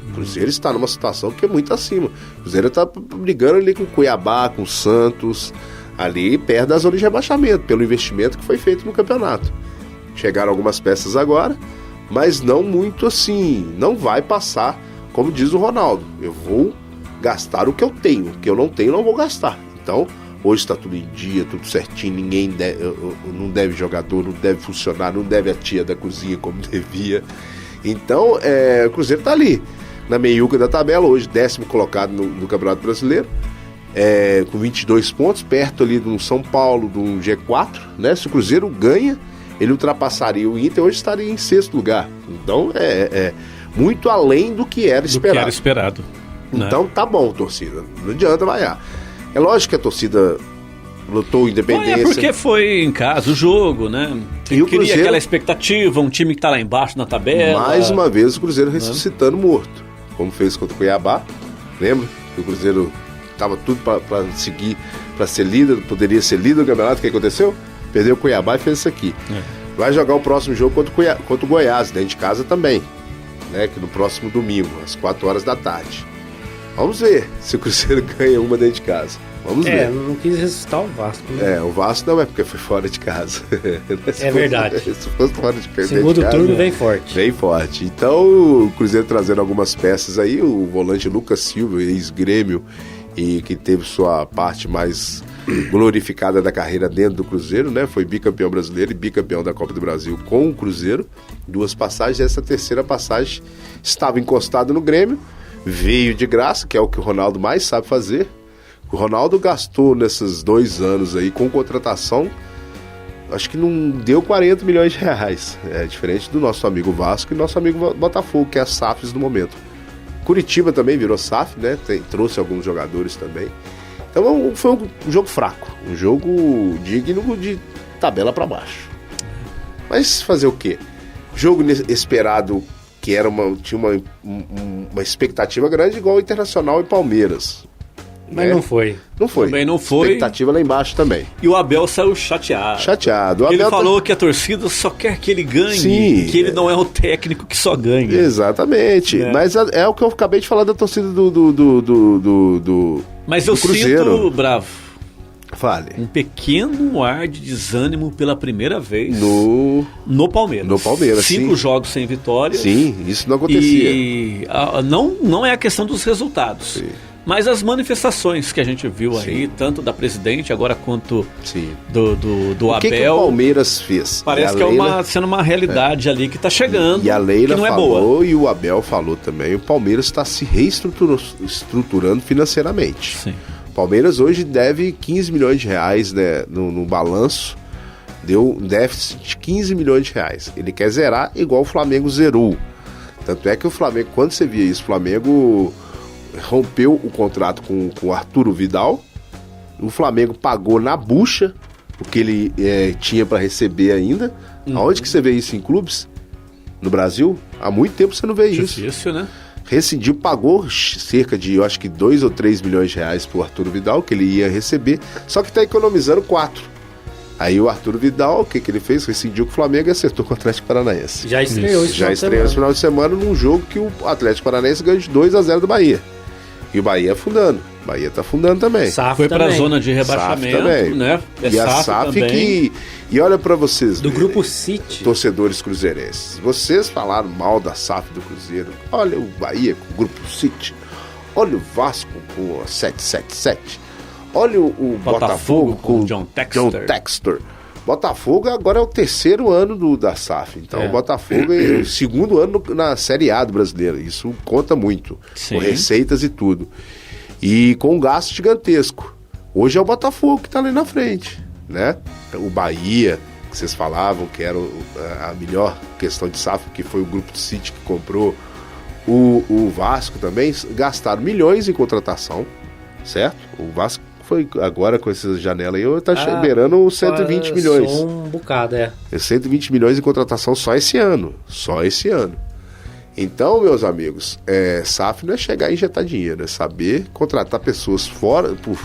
O Cruzeiro está numa situação que é muito acima. O Cruzeiro está brigando ali com o Cuiabá, com o Santos, ali perto da zona de rebaixamento, pelo investimento que foi feito no campeonato. Chegaram algumas peças agora, mas não muito assim. Não vai passar, como diz o Ronaldo. Eu vou gastar o que eu tenho. O que eu não tenho, não vou gastar. Então, hoje está tudo em dia, tudo certinho. Ninguém não deve jogador, não deve funcionar, não deve a tia da cozinha como devia. Então, o Cruzeiro está ali, na meiuca da tabela, hoje 10º colocado no Campeonato Brasileiro, com 22 pontos, perto ali do São Paulo, do G4, né? Se o Cruzeiro ganha, ele ultrapassaria o Inter, hoje estaria em 6º lugar. Então, muito além do que era esperado. Então tá bom, torcida. Não adianta vaiar. É lógico que a torcida lutou independência. Porque foi em casa o jogo, né? E o Cruzeiro, aquela expectativa, um time que tá lá embaixo na tabela. Mais uma vez o Cruzeiro ressuscitando morto. Como fez contra o Cuiabá. Lembra? Que o Cruzeiro tava tudo para seguir, para ser líder, poderia ser líder do campeonato. O que aconteceu? Perdeu o Cuiabá e fez isso aqui. Vai jogar o próximo jogo contra o Goiás, dentro de casa também. Né? Que no próximo domingo, às 4 horas da tarde. Vamos ver se o Cruzeiro ganha uma dentro de casa. Vamos ver. Não quis ressuscitar o Vasco, né? O Vasco não é porque foi fora de casa. Verdade. Se fosse fora de casa. Segundo turno vem forte. Vem forte. Então o Cruzeiro trazendo algumas peças aí, o volante Lucas Silva, ex-Grêmio, e que teve sua parte mais glorificada da carreira dentro do Cruzeiro, né? Foi bicampeão brasileiro e bicampeão da Copa do Brasil com o Cruzeiro. 2 passagens, essa terceira passagem estava encostado no Grêmio. Veio de graça, que é o que o Ronaldo mais sabe fazer. O Ronaldo gastou nesses 2 anos aí com contratação, acho que não deu 40 milhões de reais. É diferente do nosso amigo Vasco e nosso amigo Botafogo, que é as SAFs do momento. Curitiba também virou SAF, né? Trouxe alguns jogadores também. Então foi um jogo fraco, um jogo digno de tabela para baixo. Mas fazer o quê? Jogo esperado, que tinha uma expectativa grande, igual o Internacional e Palmeiras. Mas não foi. Não foi. Também não foi. Expectativa lá embaixo também. E o Abel saiu chateado. O ele Abel falou que a torcida só quer que ele ganhe. Sim, que ele não é um técnico que só ganha. Exatamente. Mas é o que eu acabei de falar da torcida do Mas eu Cruzeiro. Sinto, Bravo, Fale. um pequeno ar de desânimo pela primeira vez no Palmeiras. No Palmeiras, 5 jogos sem vitória. Sim, isso não acontecia. E não é a questão dos resultados. Sim. Mas as manifestações que a gente viu aí, tanto da presidente agora quanto do Abel. O que o Palmeiras fez? Parece que sendo uma realidade ali que está chegando. E a Leila que não falou, é boa. E o Abel falou também, o Palmeiras está se reestruturando financeiramente. Sim. O Palmeiras hoje deve 15 milhões de reais, né, no balanço. Deu um déficit de 15 milhões de reais. Ele quer zerar igual o Flamengo zerou. Tanto é que o Flamengo, quando você via isso, o Flamengo rompeu o contrato com o Arturo Vidal. O Flamengo pagou na bucha o que ele tinha para receber ainda. Aonde que você vê isso em clubes? No Brasil? Há muito tempo você não vê isso. Difícil, né? Rescindiu, pagou cerca de, eu acho que 2 ou 3 milhões de reais pro Arturo Vidal, que ele ia receber, só que tá economizando 4. Aí o Arturo Vidal, o que ele fez? Rescindiu com o Flamengo e acertou com o Atlético Paranaense. Já estreou esse Já estreou esse final de semana num jogo que o Atlético Paranaense ganhou de 2-0 do Bahia. E o Bahia afundando. O Bahia tá afundando também. SAF Foi pra também. zona de rebaixamento, né? E a SAF também. que... E olha pra vocês Do verem, Grupo City. torcedores cruzeirenses. Vocês falaram mal da SAF do Cruzeiro. Olha o Bahia com o Grupo City. Olha o Vasco com a 777. Olha o Botafogo com o John Textor. Botafogo agora é o 3º ano da SAF. Então o Botafogo é o 2º ano na Série A do brasileiro. Isso conta muito. Sim. Com receitas e tudo. E com um gasto gigantesco. Hoje é o Botafogo que está ali na frente, né? O Bahia, que vocês falavam que era a melhor questão de SAF, que foi o Grupo City que comprou. O Vasco também, gastaram milhões em contratação, certo? O Vasco foi agora com essa janela aí, tá beirando os 120 milhões. Só um bocado, 120 milhões em contratação só esse ano. Só esse ano. Então, meus amigos, SAF não é chegar e injetar dinheiro, é saber contratar pessoas fora, por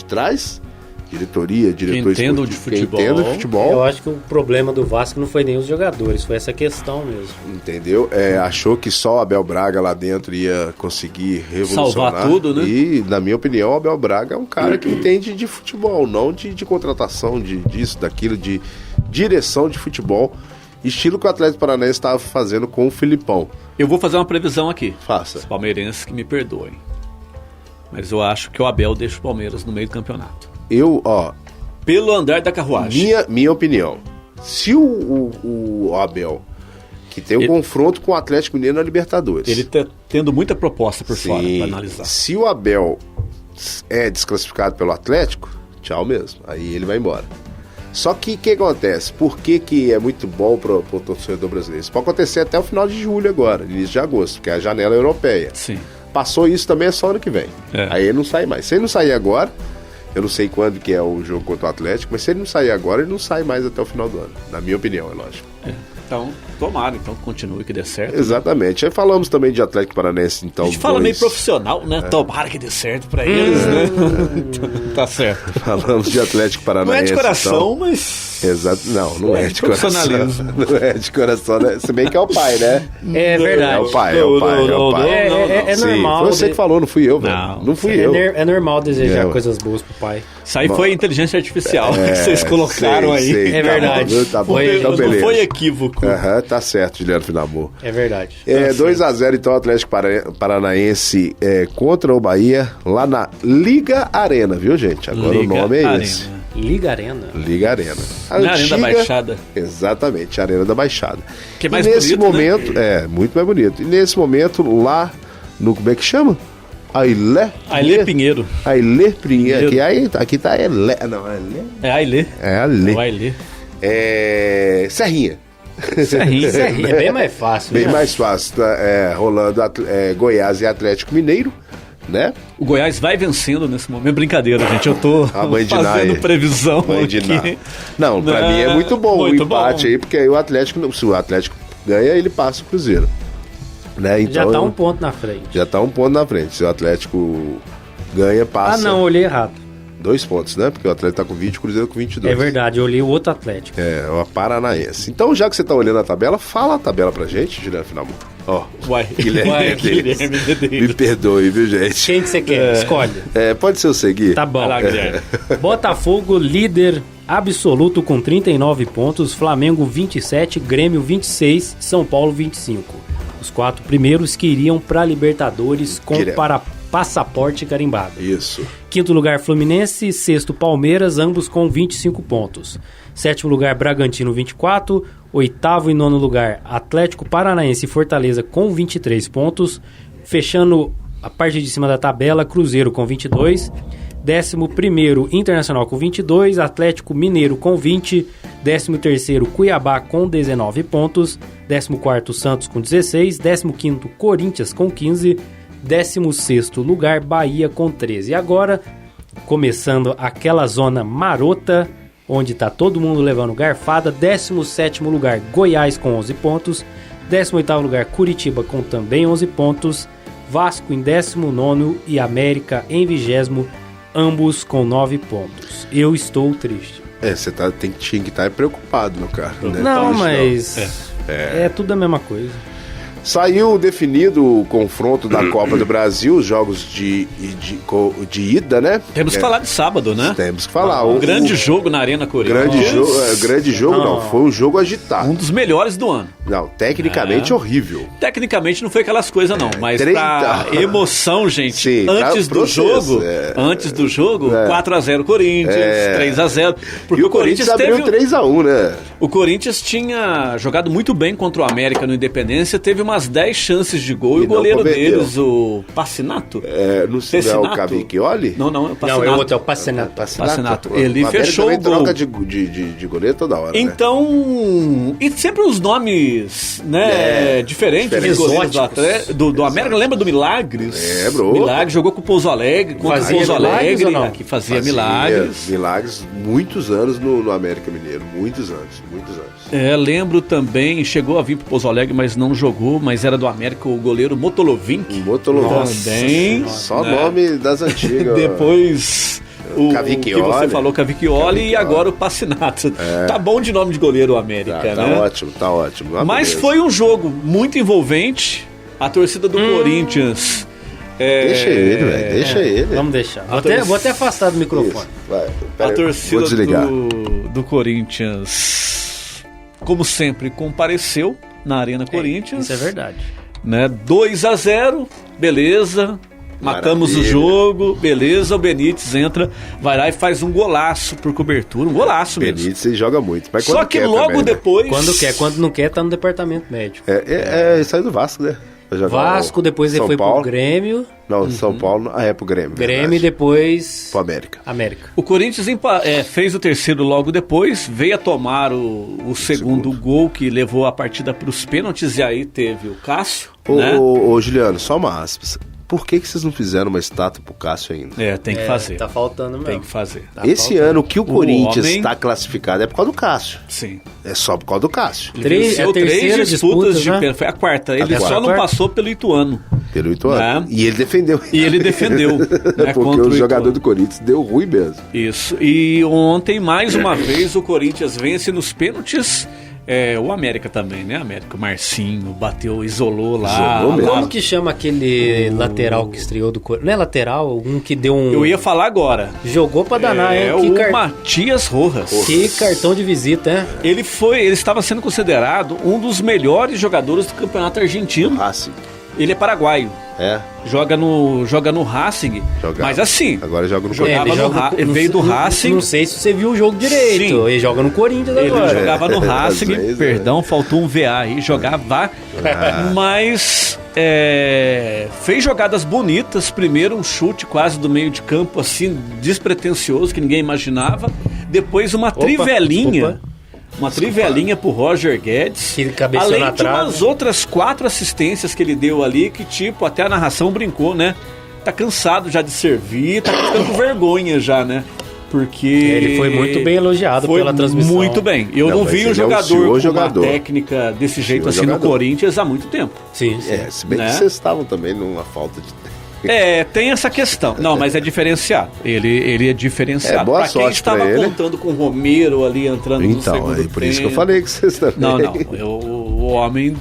trás, diretoria, diretor que entendam de futebol. Eu acho que o problema do Vasco não foi nem os jogadores, foi essa questão mesmo. Entendeu? Achou que só o Abel Braga lá dentro ia conseguir revolucionar. Salvar tudo, né? E, na minha opinião, o Abel Braga é um cara que entende de futebol, não de contratação, disso, daquilo, de direção de futebol. Estilo que o Atlético Paranaense estava fazendo com o Filipão. Eu vou fazer uma previsão aqui. Faça. Os palmeirenses que me perdoem. Mas eu acho que o Abel deixa o Palmeiras no meio do campeonato. Pelo andar da carruagem. Minha opinião. Se o Abel, que tem um confronto com o Atlético Mineiro na Libertadores. Ele tá tendo muita proposta por fora para analisar. Se o Abel é desclassificado pelo Atlético, tchau mesmo. Aí ele vai embora. Só que o que acontece? Por que é muito bom pro torcedor brasileiro? Isso pode acontecer até o final de julho agora, início de agosto, que é a janela europeia. Sim. Passou isso também é só ano que vem. Aí ele não sai mais. Se ele não sair agora, eu não sei quando que é o jogo contra o Atlético, mas se ele não sair agora, ele não sai mais até o final do ano. Na minha opinião, é lógico. Então, tomara, então continue que dê certo. Exatamente. Aí falamos também de Atlético Paranaense, então. A gente fala meio profissional, né? Tomara que dê certo pra eles, né? Tá certo. Falamos de Atlético Paranaense. Não é de coração, então. Mas... Exato. Não é de coração. Profissionalismo. Não é de coração, né? Se bem que é o pai, né? É verdade. É o pai, é o pai. É Sim, normal. foi você que falou, não fui eu, velho. Não fui eu. É normal desejar coisas boas pro pai. Isso aí foi inteligência artificial que vocês colocaram aí. É verdade. Tá bom, Foi, então beleza. Não foi equívoco. Tá certo, Juliano Finamor. É verdade. 2-0 então, Atlético Paranaense contra o Bahia, lá na Liga Arena, viu, gente? Agora Liga o nome é Arena. esse. Liga Arena. Liga Arena. Na Arena da Baixada. Exatamente, a Arena da Baixada. Que é mais e nesse bonito, momento, né? Muito mais bonito. E nesse momento, lá no, como é que chama? Ailê Pinheiro. Ailê Pinheiro. Aqui tá Ailê. Não, Ailê. É Ailê. É Ailê. O Ailê. Serrinha. Serrinha. É bem mais fácil. Bem né? mais fácil. Tá, rolando Goiás e Atlético Mineiro, né? O Goiás vai vencendo nesse momento. Brincadeira, gente. Eu tô fazendo previsão aqui. Não, pra mim é muito bom o empate bom. aí, porque aí se o Atlético ganha, ele passa o Cruzeiro. Né? Então, já tá um ponto na frente. Já tá um ponto na frente. Se o Atlético ganha, passa. Ah, não, olhei errado. 2 pontos, né? Porque o Atlético tá com 20, o Cruzeiro com 22. É verdade, eu olhei o outro Atlético. É, o Paranaense. Então, já que você tá olhando a tabela, fala a tabela pra gente, Juliano Finamor. Guilherme Medeiros. Me perdoe, viu, gente? Quem que você quer? Escolhe. Pode ser o seguir? Tá bom. Vai lá, Guilherme. Botafogo, líder absoluto com 39 pontos, Flamengo 27, Grêmio 26, São Paulo 25. Os 4 primeiros que iriam para Libertadores com passaporte carimbado. Isso. 5º lugar Fluminense, 6º Palmeiras, ambos com 25 pontos. 7º lugar Bragantino 24, 8º e 9º lugar Atlético Paranaense e Fortaleza com 23 pontos. Fechando a parte de cima da tabela, Cruzeiro com 22, 11º Internacional com 22, Atlético Mineiro com 20, 13º Cuiabá com 19 pontos, 14º Santos com 16, 15º Corinthians com 15, 16º lugar Bahia com 13. E agora, começando aquela zona marota, onde tá todo mundo levando garfada, 17º lugar Goiás com 11 pontos, 18º lugar, Curitiba com também 11 pontos. Vasco em 19º e América em 20º, ambos com 9 pontos. Eu estou triste. Você tinha que estar preocupado, meu cara. Né? Não, mas é tudo a mesma coisa. Saiu definido o confronto da Copa do Brasil, os jogos de ida, né? Temos que falar de sábado, né? Temos que falar. Um grande jogo na Arena Corinthians. Grande jogo não, foi um jogo agitado. Um dos melhores do ano. Não, tecnicamente horrível. Tecnicamente não foi aquelas coisas não, mas 30... pra emoção, gente, sim, antes do jogo, 4x0 Corinthians, 3x0. Porque o Corinthians abriu 3x1, né? O Corinthians tinha jogado muito bem contra o América no Independência, teve umas 10 chances de gol e o goleiro deles, o Passinato. Não sei se é o Cavicchioli? Não, é o Passinato. Não, é o outro, é o Passinato. Ele fechou o gol. Troca de goleiro toda hora, então, né? E sempre os nomes, né, diferentes dos goleiros do América. Lembra do Milagres? Lembro. Milagres jogou com o Pouso Alegre, contra o Pouso Alegre, que fazia milagres. Milagres, muitos anos no América Mineiro, muitos anos. Lembro também, chegou a vir pro Pouso Alegre, mas não jogou, mas era do América, o goleiro Motolovink. Também. Só nome das antigas. Depois o que você falou, Cavicchioli, e agora o Passinato. Tá bom de nome de goleiro o América, tá né? Tá ótimo. Mas foi um jogo muito envolvente. A torcida do Corinthians... Deixa ele, velho. Deixa ele. Vamos deixar. Vou até afastar do microfone. A torcida do Corinthians, como sempre, compareceu na Arena Corinthians. Isso é verdade. Né? 2x0, beleza. Matamos o jogo, beleza. O Benítez entra, vai lá e faz um golaço por cobertura. Um golaço mesmo. Benítez joga muito. Mas só que logo também, depois... Né? Quando não quer, tá no departamento médico. Saiu do Vasco, né? Vasco, depois ele foi pro Grêmio. Não, São Paulo, pro Grêmio. Grêmio e depois... Pro América. O Corinthians fez o terceiro logo depois, veio a tomar o segundo gol, que levou a partida pros pênaltis, e aí teve o Cássio, né? Ô, Juliano, só uma aspas. Por que vocês não fizeram uma estátua pro Cássio ainda? Tem que fazer. Tá faltando mesmo. Tem que fazer. Esse ano que o Corinthians está classificado é por causa do Cássio. Sim. É só por causa do Cássio. Ele venceu 3 disputas de pênalti. Foi a quarta. Ele só não passou pelo Ituano. Né? E ele defendeu. Né, porque o jogador do Corinthians deu ruim mesmo. Isso. E ontem, mais uma vez, o Corinthians vence nos pênaltis. O América também, né? O Marcinho bateu, isolou lá. Como que chama aquele lateral que estreou do Corinthians? Não é lateral? Um que deu um... Eu ia falar agora. Jogou pra danar, Matias Rojas. Que cartão de visita, hein? Ele estava sendo considerado um dos melhores jogadores do campeonato argentino. Racing. Ele é paraguaio. Joga no Racing. Mas assim... Agora joga no Corinthians. Ele veio do Racing. Não sei se você viu o jogo direito. Sim. Ele joga no Corinthians agora. Ele jogava no Racing. Faltou um VA aí. Jogava. Mas... fez jogadas bonitas. Primeiro um chute quase do meio de campo, assim, despretensioso, que ninguém imaginava. Depois uma trivelinha. Uma trivelinha pro Roger Guedes. Além de umas outras 4 assistências que ele deu ali, que tipo, até a narração brincou, né? Tá cansado já de servir, tá ficando com vergonha já, né? Porque... Ele foi muito bem elogiado pela transmissão. Muito bem. Eu não vi um jogador com uma técnica desse jeito assim no Corinthians há muito tempo. Sim. Se bem que vocês estavam também numa falta de... Tem essa questão. Não, mas é diferenciado. Ele é diferenciado. Boa pra quem estava contando com o Romero ali entrando no segundo tempo. Por isso que eu falei que vocês também... Não. O homem...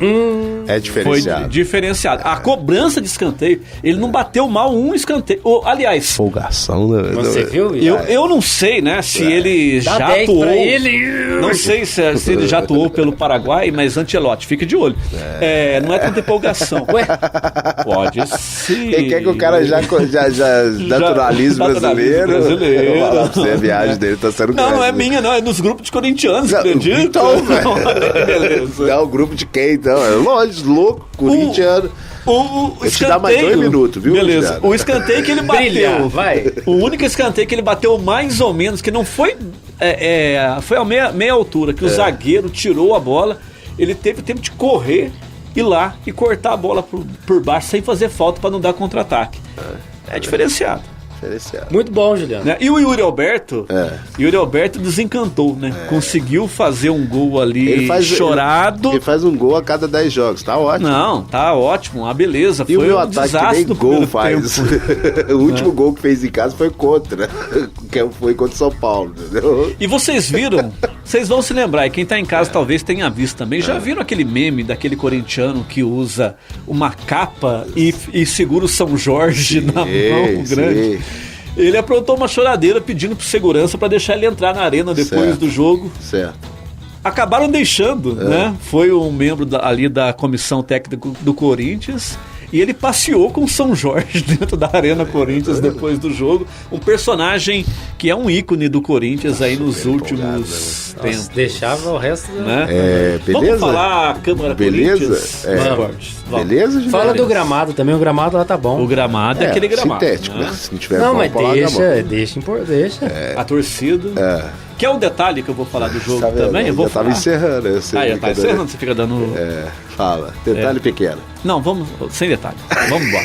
é diferenciado. Foi diferenciado. A cobrança de escanteio, ele não bateu mal um escanteio. Aliás... Folgação, né? Você viu? Eu não sei, né, se ele já atuou... Pra ele. Não sei se ele já atuou pelo Paraguai, mas Ancelotti, fica de olho. Não é tanta empolgação. Ué? Pode ser. Ele quer que o cara já naturalize brasileiro. A viagem dele tá sendo grande. Não é minha, não. É nos grupos de corintianos, acredito. Então, velho. É o grupo de quem, então? É lógico, louco, corintiano. O eu te dar mais 2 minutos, viu? Beleza. Cristiano? O escanteio que ele bateu. Vai. O único escanteio que ele bateu mais ou menos, que não foi... foi a meia altura, que o zagueiro tirou a bola. Ele teve tempo de correr, ir lá e cortar a bola por baixo sem fazer falta para não dar contra-ataque. É diferenciado. Diferenciado. Muito bom, Juliano. Né? E o Yuri Alberto, Yuri Alberto desencantou, né? Conseguiu fazer um gol ali chorado. Ele faz um gol a cada 10 jogos, tá ótimo. Não, tá ótimo, uma beleza. E foi o meu um ataque desastre nem do gol primeiro faz. tempo. O último gol que fez em casa foi contra. Que foi contra o São Paulo, entendeu? E vocês viram, vocês vão se lembrar, e quem tá em casa talvez tenha visto também, já viram aquele meme daquele corintiano que usa uma capa e segura o São Jorge na mão grande? Ele aprontou uma choradeira pedindo pro segurança para deixar ele entrar na arena depois do jogo. Certo. Acabaram deixando, né? Foi um membro ali da comissão técnica do Corinthians. E ele passeou com São Jorge dentro da Arena Corinthians depois do jogo. Um personagem que é um ícone do Corinthians aí nos últimos tempos. Nossa, deixava o resto da... Né? Beleza? Vamos falar a Câmara Corinthians? Vamos. Beleza, Juliano? Fala do gramado também, o gramado lá tá bom. O gramado é aquele gramado. Sintético, né? Se não tiver Não, bom, mas deixa. A torcida. Que é um detalhe que eu vou falar do jogo também. Eu vou tava encerrando. Eu sei já tá encerrando, você fica dando... Fala. Detalhe pequeno. Não, vamos... Sem detalhe. Vamos embora.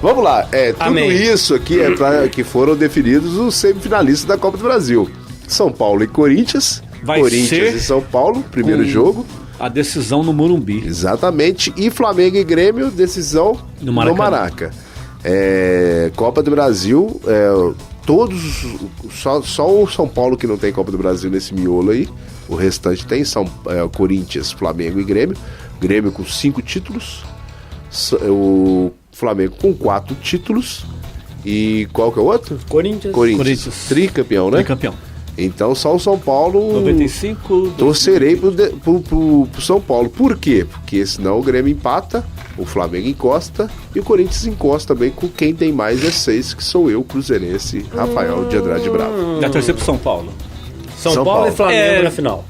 Vamos lá. Tudo Amém. isso aqui é para que foram definidos os semifinalistas da Copa do Brasil. São Paulo e Corinthians. Vai Corinthians ser e São Paulo, primeiro jogo. A decisão no Morumbi. Exatamente. E Flamengo e Grêmio, decisão No no Maraca. Copa do Brasil, só o São Paulo que não tem Copa do Brasil nesse miolo aí. O restante tem, Corinthians, Flamengo e Grêmio. Grêmio com 5 títulos. O Flamengo com 4 títulos. E qual que é o outro? Corinthians. Tricampeão, né? Tricampeão. Então só o São Paulo... 95... Torcerei pro São Paulo. Por quê? Porque senão o Grêmio empata, o Flamengo encosta e o Corinthians encosta também com quem tem mais E6, que sou eu, cruzeirense, Rafael de Andrade Bravo. Já torcer pro São Paulo. São Paulo e Flamengo na final.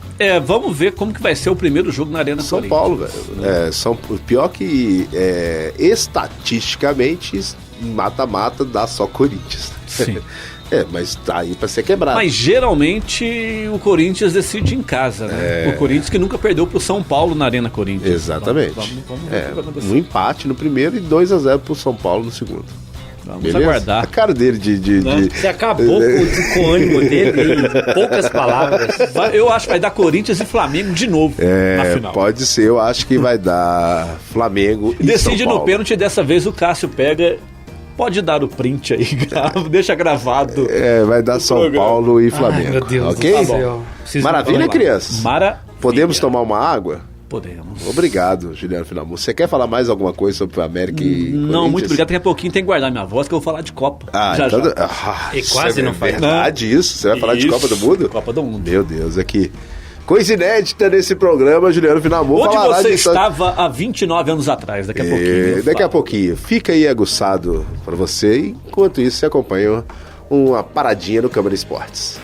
Vamos ver como que vai ser o primeiro jogo na Arena São Corinthians. Paulo, velho. Pior que estatisticamente, mata-mata dá só Corinthians. Sim. Mas tá aí pra ser quebrado. Mas geralmente o Corinthians decide em casa, né? O Corinthians que nunca perdeu pro São Paulo na Arena Corinthians. Exatamente. Vamos ver o que vai acontecer. Um empate no primeiro e 2-0 pro São Paulo no segundo. Vamos aguardar. A cara dele Você acabou com o ânimo dele em poucas palavras. Eu acho que vai dar Corinthians e Flamengo de novo na final. Pode ser, eu acho que vai dar Flamengo e Decide São Paulo. no pênalti, dessa vez o Cássio pega. Pode dar o print aí, deixa gravado. Vai dar São Paulo e Flamengo. Meu Deus ok? do céu. Maravilha, crianças? Maravilha. Podemos tomar uma água? Podemos. Obrigado, Juliano Finamu. Você quer falar mais alguma coisa sobre o América e Não, Corinthians? muito obrigado. Daqui a pouquinho tem que guardar minha voz que eu vou falar de Copa. Já. E quase não faz. Verdade isso? Você vai falar de Copa do Mundo? Copa do Mundo. Meu Deus, aqui. Coisa inédita nesse programa, Juliano Finamu. Onde você estava há 29 anos atrás? Daqui a pouquinho. Daqui a pouquinho. Fica aí aguçado pra você. Enquanto isso, você acompanha uma paradinha no Câmara Esportes.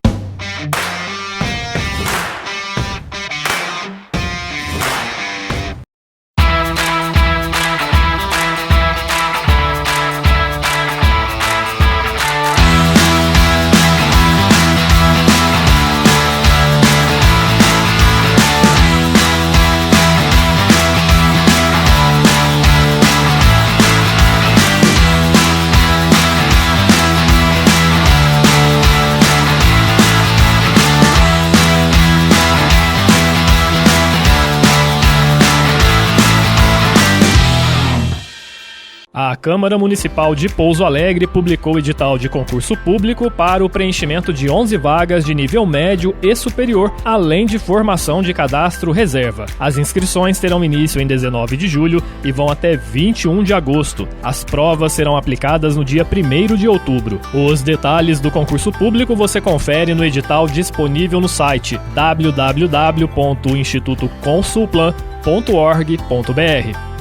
A Câmara Municipal de Pouso Alegre publicou o edital de concurso público para o preenchimento de 11 vagas de nível médio e superior, além de formação de cadastro reserva. As inscrições terão início em 19 de julho e vão até 21 de agosto. As provas serão aplicadas no dia 1º de outubro. Os detalhes do concurso público você confere no edital disponível no site www.institutoconsulplan.org.br.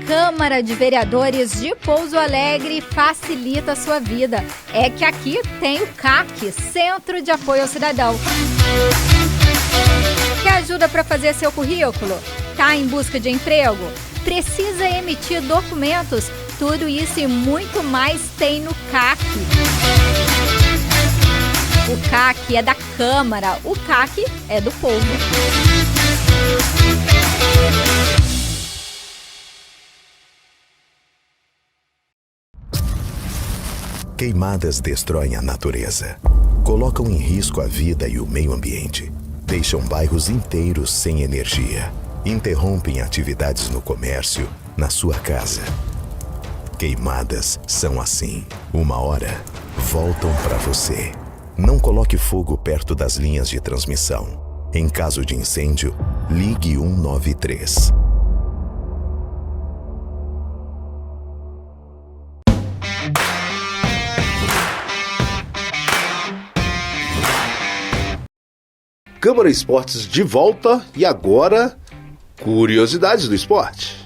Câmara de Vereadores de Pouso Alegre facilita a sua vida. É que aqui tem o CAC, Centro de Apoio ao Cidadão. Quer ajuda para fazer seu currículo? Tá em busca de emprego? Precisa emitir documentos? Tudo isso e muito mais tem no CAC. O CAC é da Câmara, o CAC é do povo. Queimadas destroem a natureza, colocam em risco a vida e o meio ambiente, deixam bairros inteiros sem energia, interrompem atividades no comércio, na sua casa. Queimadas são assim. Uma hora, voltam para você. Não coloque fogo perto das linhas de transmissão. Em caso de incêndio, ligue 193. Câmara Esportes de volta e agora, curiosidades do esporte.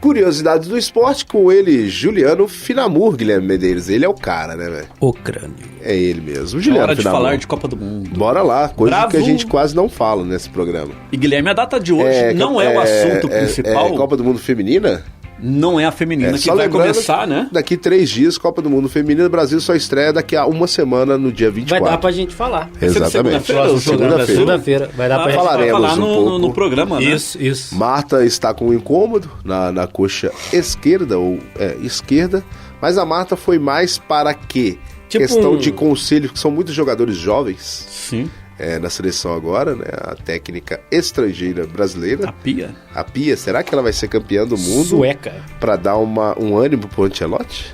Curiosidades do esporte com ele, Juliano Finamur, Guilherme Medeiros. Ele é o cara, né, velho? O crânio. É ele mesmo, É Juliano hora de Finamur. falar de Copa do Mundo. Bora lá, coisa Bravo. que a gente quase não fala nesse programa. E Guilherme, a data de hoje não é o assunto principal. Copa do Mundo Feminina? Não é a feminina que só vai lembrando, começar, né? Daqui 3 dias, Copa do Mundo Feminina. O Brasil só estreia daqui a uma semana, no dia 24. Vai dar pra gente falar. Exatamente. segunda-feira, o jogo Na segunda-feira. Vai dar pra gente falaremos Vai falar um pouco. no programa, né? Isso. Marta está com um incômodo na coxa esquerda, esquerda, mas a Marta foi mais para quê? Tipo Questão de conselho, que são muitos jogadores jovens Sim. na seleção agora, né? A técnica estrangeira brasileira, A Pia. a Pia, será que ela vai ser campeã do mundo Sueca. para dar um ânimo pro Ancelotti?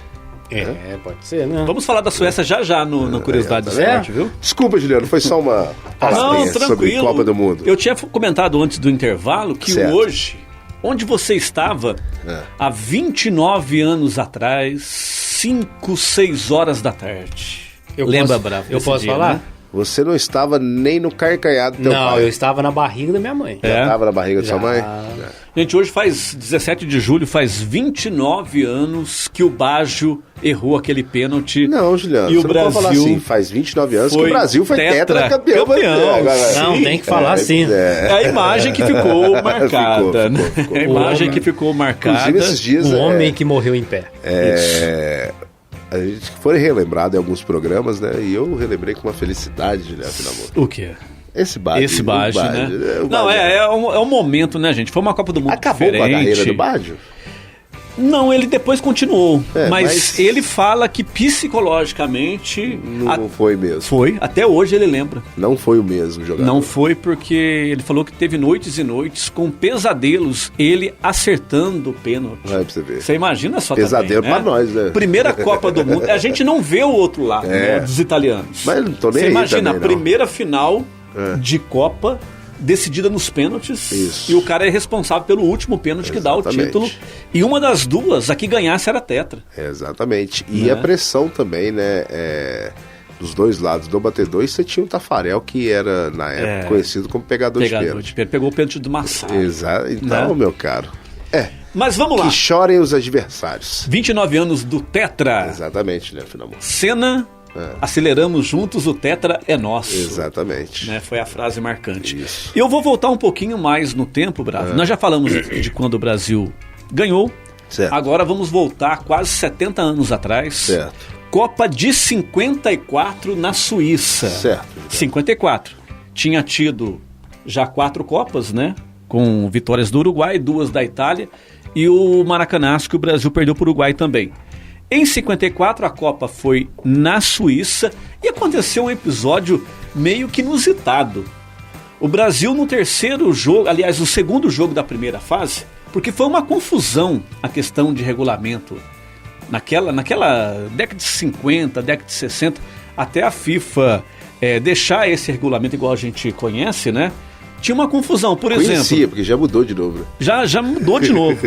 Pode ser, né? Vamos falar da Suécia já no Curiosidade do tá Esporte, viu? Desculpa, Juliano, foi só uma palavrinha sobre tranquilo. Copa do Mundo. Eu tinha comentado antes do intervalo que Certo. hoje, onde você estava há 29 anos atrás, 5, 6 horas da tarde. Lembra, Bravo? Eu desse posso dia, falar? né? Você não estava nem no carcanhado do teu Não, pai. eu estava na barriga da minha mãe. Já estava na barriga da sua Já. mãe? Gente, hoje faz 17 de julho, faz 29 anos que o Baggio errou aquele pênalti. Não, Juliano, E o você não pode falar Brasil assim, faz 29 anos que foi o Brasil foi tetracampeão. tetracampeão. Agora, Não, tem que falar assim. É a imagem que ficou marcada, né? ficou. É a imagem que ficou marcada. Inclusive, esses dias... Um homem que morreu em pé. A gente foi relembrado em alguns programas, né? E eu relembrei com uma felicidade, Juliano Finamur. O quê? Esse Baggio. Esse Baggio, né? o Não, Baggio. é um momento, né, gente? Foi uma Copa do Mundo Acabou diferente. com a carreira do Baggio? Não, ele depois continuou. Mas mas ele fala que psicologicamente... Não foi mesmo. Foi, até hoje ele lembra. Não foi o mesmo jogador. Não foi porque ele falou que teve noites e noites com pesadelos, ele acertando o pênalti. Vai pra você ver. Você imagina só Pesadelo também, né? pra nós, né? Primeira Copa do Mundo. A gente não vê o outro lado, né, dos italianos. Mas eu não tô nem Você aí imagina também, a não. primeira final de Copa decidida nos pênaltis. Isso. E o cara é responsável pelo último pênalti que dá o Exatamente. título. E uma das duas, a que ganhasse era tetra. Exatamente. E Né? a pressão também, né? Dos dois lados do batedor, e você tinha o Tafarel, que era, na época, conhecido como pegador de pênalti. Pegou o pênalti do Massaro. Exato. Então, Né? meu caro. Mas vamos lá. Que chorem os adversários. 29 anos do tetra. Exatamente, né, Finamur? Senna, aceleramos juntos, o tetra é nosso. Exatamente. Né, foi a frase marcante. Isso. Eu vou voltar um pouquinho mais no tempo, Bravo. Nós já falamos de quando o Brasil ganhou. Certo. Agora vamos voltar quase 70 anos atrás. Certo. Copa de 54 na Suíça. Certo. 54. Tinha tido já 4 Copas, né? Com vitórias do Uruguai, 2 da Itália e o Maracanazo que o Brasil perdeu para o Uruguai também. Em 54 a Copa foi na Suíça e aconteceu um episódio meio que inusitado. O Brasil no terceiro jogo, aliás, no segundo jogo da primeira fase, porque foi uma confusão a questão de regulamento. Naquela década de 50, década de 60, até a FIFA deixar esse regulamento igual a gente conhece, né? Tinha uma confusão, por exemplo. Conhecia, porque já mudou de novo. Já mudou de novo.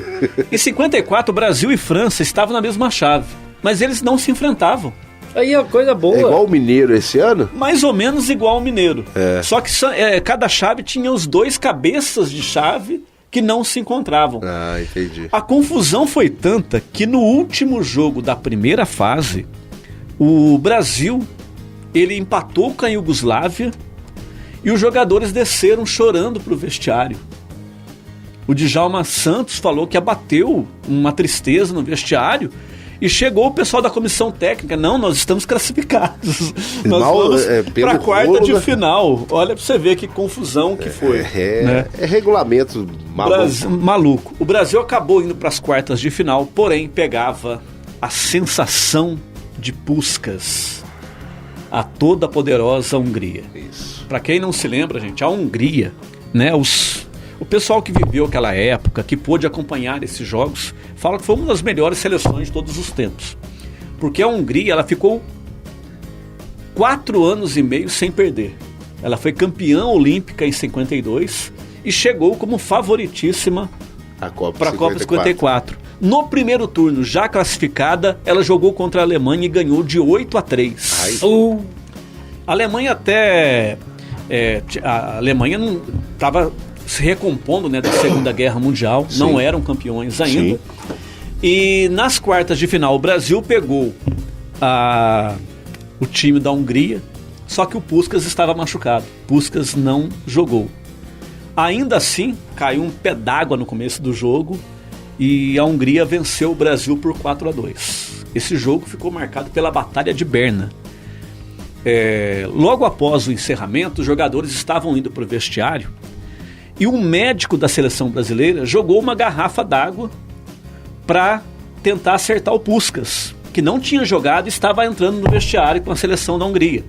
Em 54, Brasil e França estavam na mesma chave, mas eles não se enfrentavam. Aí é coisa boa. É igual o Mineiro esse ano? Mais ou menos igual ao Mineiro. Só que cada chave tinha os 2 cabeças de chave que não se encontravam. Ah, entendi. A confusão foi tanta que no último jogo da primeira fase, o Brasil ele empatou com a Iugoslávia e os jogadores desceram chorando para o vestiário. O Djalma Santos falou que abateu uma tristeza no vestiário E chegou o pessoal da comissão técnica, não, nós estamos classificados. Nós vamos para a quarta de final. Olha para você ver que confusão que foi. Né? É regulamento maluco. O Brasil acabou indo para as quartas de final, porém pegava a sensação de Puskás, a toda poderosa Hungria. Para quem não se lembra, gente, a Hungria, né, o pessoal que viveu aquela época, que pôde acompanhar esses jogos, fala que foi uma das melhores seleções de todos os tempos. Porque a Hungria, ela ficou 4 anos e meio sem perder. Ela foi campeã olímpica em 52 e chegou como favoritíssima para a Copa 54. No primeiro turno, já classificada, ela jogou contra a Alemanha e ganhou de 8-3. A Alemanha até... a Alemanha não estava se recompondo, né, da Segunda Guerra Mundial. Sim. Não eram campeões ainda. Sim. E nas quartas de final, o Brasil pegou o time da Hungria, só que o Puskás estava machucado. Puskás não jogou. Ainda assim, caiu um pé d'água no começo do jogo e a Hungria venceu o Brasil por 4-2. Esse jogo ficou marcado pela Batalha de Berna. Logo após o encerramento, os jogadores estavam indo para o vestiário e um médico da seleção brasileira jogou uma garrafa d'água para tentar acertar o Puskás, que não tinha jogado e estava entrando no vestiário com a seleção da Hungria.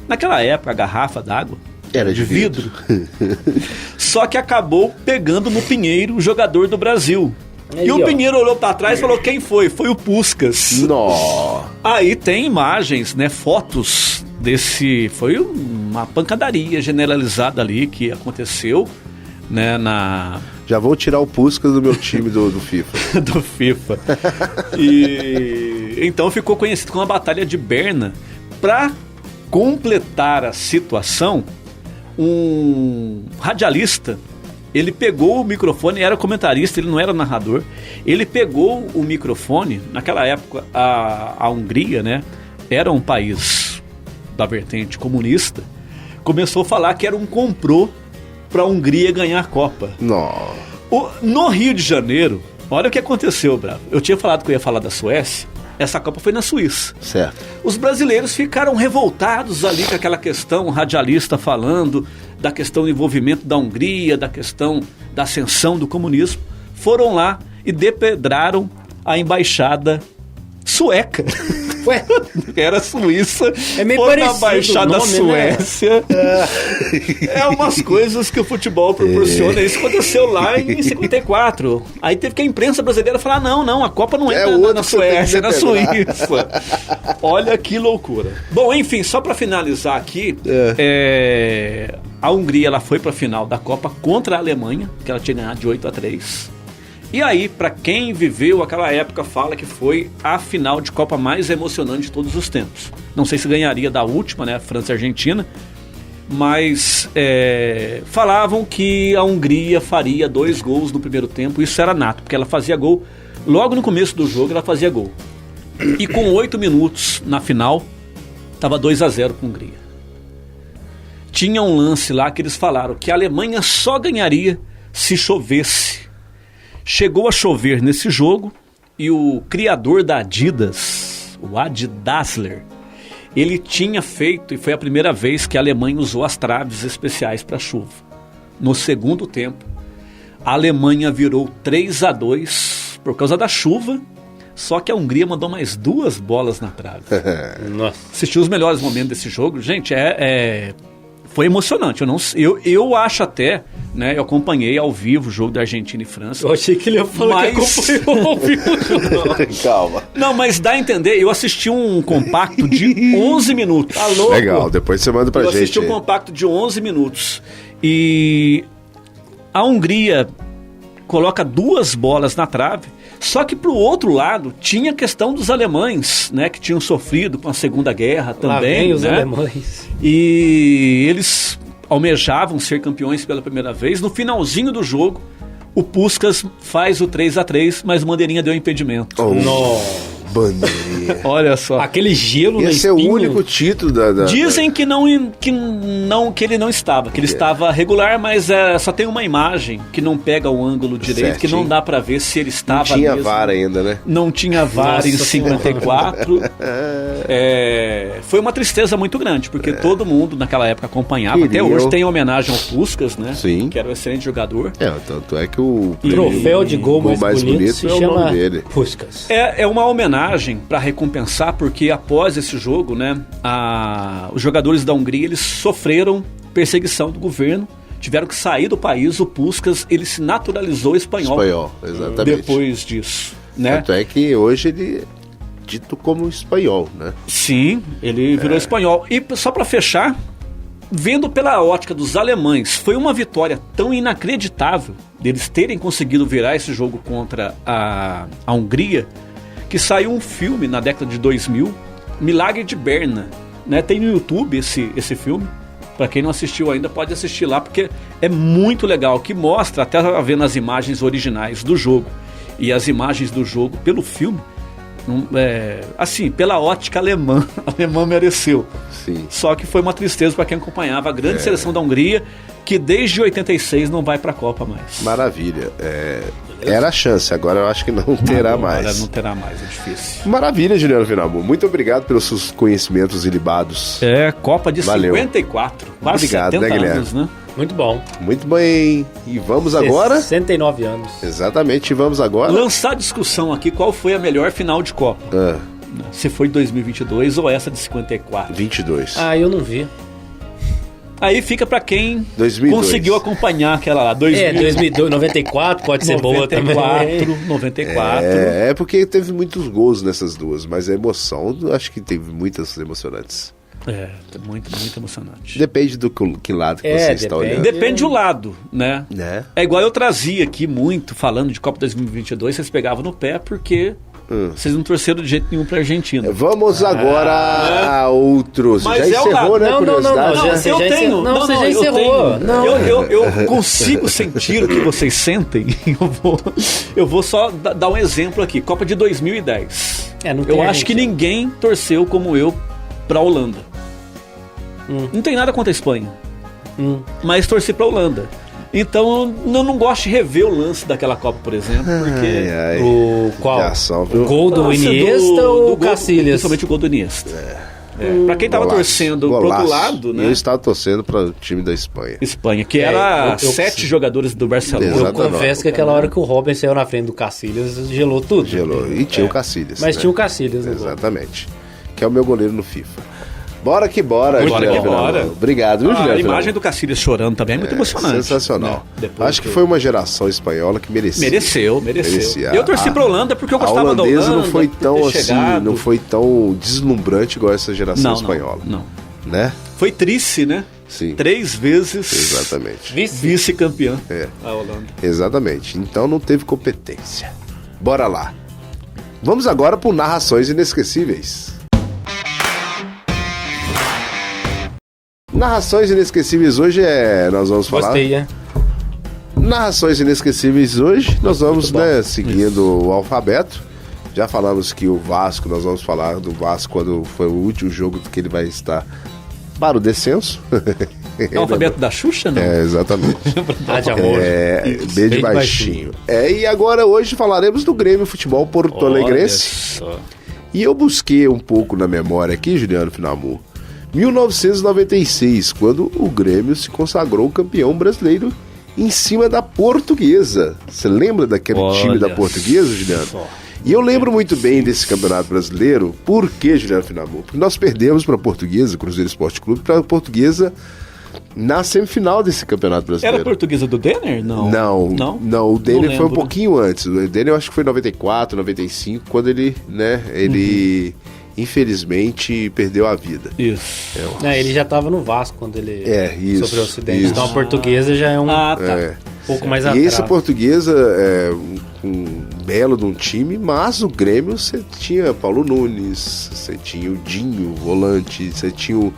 Naquela época, a garrafa d'água era de vidro. Só que acabou pegando no Pinheiro, o jogador do Brasil. E o Pinheiro olhou para trás e falou: quem foi? Foi o Puskás. Aí tem imagens, né, fotos desse... Foi uma pancadaria generalizada ali que aconteceu, né, Já vou tirar o Puskás do meu time do FIFA. Do FIFA. E então ficou conhecido como a Batalha de Berna. Para completar a situação, um radialista, ele pegou o microfone, era comentarista, ele não era narrador. Ele pegou o microfone, naquela época a Hungria, né, era um país da vertente comunista, começou a falar que era um complô para a Hungria ganhar a Copa. No Rio de Janeiro, olha o que aconteceu, Bravo. Eu tinha falado que eu ia falar da Suécia. Essa Copa foi na Suíça. Certo. Os brasileiros ficaram revoltados ali com aquela questão, o radialista falando da questão do envolvimento da Hungria, da questão da ascensão do comunismo. Foram lá e depedraram a embaixada sueca. Ué? Era Suíça, é meio foi parecido na Baixada nome, Suécia. Né? É umas coisas que o futebol proporciona. Isso aconteceu lá em 54. Aí teve que a imprensa brasileira falar: não, a Copa não é na Suécia, é na Suíça. Olha que loucura. Bom, enfim, só para finalizar aqui, a Hungria ela foi para a final da Copa contra a Alemanha, que ela tinha ganhado de 8-3. E aí, para quem viveu aquela época, fala que foi a final de Copa mais emocionante de todos os tempos. Não sei se ganharia da última, né, França e Argentina, mas falavam que a Hungria faria 2 gols no primeiro tempo. Isso era nato, porque ela fazia gol logo no começo do jogo, ela fazia gol. E com 8 minutos na final, estava 2-0 para a Hungria. Tinha um lance lá que eles falaram que a Alemanha só ganharia se chovesse. Chegou a chover nesse jogo e o criador da Adidas, o Adi Dassler, ele tinha feito, e foi a primeira vez que a Alemanha usou as traves especiais para chuva. No segundo tempo, a Alemanha virou 3-2 por causa da chuva, só que a Hungria mandou mais 2 bolas na trave. Nossa. Assistiu os melhores momentos desse jogo, gente, foi emocionante. Eu acho até, né? Eu acompanhei ao vivo o jogo da Argentina e França. Eu achei que ele ia falar que acompanhou ao vivo. Calma. Não, mas dá a entender, eu assisti um compacto de 11 minutos. Tá louco? Legal, depois você manda pra gente. Eu assisti um compacto de 11 minutos. E a Hungria coloca 2 bolas na trave, só que pro outro lado tinha a questão dos alemães, né, que tinham sofrido com a Segunda Guerra também. Lá vem os alemães. E eles almejavam ser campeões pela primeira vez. No finalzinho do jogo, o Puskás faz o 3-3, mas o bandeirinha deu impedimento. Nossa. Bandeirinha. Olha só. Aquele gelo Esse é o único título da... Dizem que ele não estava, que ele estava regular, mas só tem uma imagem que não pega o ângulo direito, que não dá pra ver se ele estava Não tinha mesmo. VAR ainda, né? Não tinha VAR Nossa em 54. Foi uma tristeza muito grande, porque todo mundo naquela época acompanhava. Até hoje tem homenagem ao Puskás, né? Sim. Que era um excelente jogador. Tanto é que o Troféu de gol mais bonito se é o chama nome dele. Puskás. É uma homenagem para recompensar, porque após esse jogo, né, os jogadores da Hungria eles sofreram perseguição do governo, tiveram que sair do país. O Puskás ele se naturalizou espanhol. Exatamente. Depois disso, né? Tanto é que hoje ele é dito como espanhol, né? Sim, ele virou espanhol. E só para fechar, vendo pela ótica dos alemães, foi uma vitória tão inacreditável deles terem conseguido virar esse jogo contra a Hungria, que saiu um filme na década de 2000, Milagre de Berna, né? Tem no YouTube esse filme. Para quem não assistiu ainda, pode assistir lá, porque é muito legal, que mostra, até vendo as imagens originais do jogo e as imagens do jogo pelo filme, assim, pela ótica alemã, a alemã mereceu. Sim. Só que foi uma tristeza para quem acompanhava a grande seleção da Hungria, que desde 86 não vai para a Copa mais. Maravilha. Era a chance, agora eu acho que não terá mais. Não terá mais, é difícil. Maravilha, Juliano Finamu. Muito obrigado pelos seus conhecimentos ilibados. Copa de Valeu. 54. Quase Obrigado, 70 né, Guilherme? anos, né? Muito bom. Muito bem. E vamos agora... 69 anos. Exatamente, vamos agora... Lançar a discussão aqui, qual foi a melhor final de Copa? Se foi 2022 ou essa de 54. 22. Eu não vi. Aí fica pra quem 2002. conseguiu acompanhar aquela lá. 2002, 94 pode ser boa também. 94. É porque teve muitos gols nessas duas, mas a emoção, acho que teve muitas emocionantes. Muito, muito emocionante. Depende do que lado que você está olhando. Depende do lado, né? Né? É igual eu trazia aqui muito, falando de Copa 2022, vocês pegavam no pé porque vocês não torceram de jeito nenhum pra Argentina. Vamos agora a outros. Mas Já é o encerrou, lado. né, Não, curiosidade? você já encerrou. Não, você já encerrou. Não. Eu consigo sentir o que vocês sentem. Eu vou só dar um exemplo aqui. Copa de 2010. Não tem Eu acho que ninguém torceu como eu pra Holanda. Não tem nada contra a Espanha. Mas torci pra Holanda. Então eu não gosto de rever o lance daquela Copa, por exemplo, porque... O qual? Judiação, viu? O gol do Iniesta ou o Cacilhas? Principalmente o gol do Iniesta. Pra quem tava torcendo pro outro lado, né? Eu estava torcendo para o time da Espanha. Espanha, que era 7 jogadores do Barcelona. Exato. Eu confesso que aquela hora que o Robin saiu na frente do Cacilhas, gelou tudo. Gelou. E tinha o Cacilhas. Mas né? tinha o Cacilhas no gol. Exatamente. Que é o meu goleiro no FIFA. Bora que bora, Bora Juliano que bora. Finamu. Obrigado, viu, Juliano A Finamu? imagem do Cacilhas chorando também é muito emocionante. Sensacional. Né? Depois Acho que foi uma geração espanhola que merecia. Mereceu. Eu torci pra Holanda porque eu A gostava da holandesa Holanda. não foi tão ter assim, chegado. não foi tão deslumbrante igual essa geração espanhola. Não. Né? Foi triste, né? Sim. 3 vezes Exatamente. vice-campeã a Holanda. Exatamente. Então não teve competência. Bora lá. Vamos agora por narrações inesquecíveis. Narrações inesquecíveis hoje nós vamos falar. Gostei, Narrações inesquecíveis hoje, nós vamos, né, seguindo o alfabeto. Já falamos que o Vasco, nós vamos falar do Vasco quando foi o último jogo que ele vai estar para o descenso. É o alfabeto da Xuxa, não? Exatamente. de amor. Bem de baixinho. E agora hoje falaremos do Grêmio Futebol Porto Alegrense. E eu busquei um pouco na memória aqui, Juliano Finamu, 1996, quando o Grêmio se consagrou campeão brasileiro em cima da Portuguesa. Você lembra daquele time da Portuguesa, Juliano? E eu lembro muito bem desse campeonato brasileiro. Por que, Juliano Finamu? Porque nós perdemos para a Portuguesa, Cruzeiro Esporte Clube, para a Portuguesa na semifinal desse campeonato brasileiro. Era a Portuguesa do Denner? Não, o Denner foi um lembro. pouquinho antes. O Denner eu acho que foi em 94, 95, quando ele, né, infelizmente perdeu a vida. Isso. Ele já estava no Vasco quando ele sofreu o acidente. Isso. Então a Portuguesa já é um pouco mais atrás. E essa Portuguesa é um belo de um time, mas o Grêmio você tinha Paulo Nunes, você tinha o Dinho, volante, você tinha o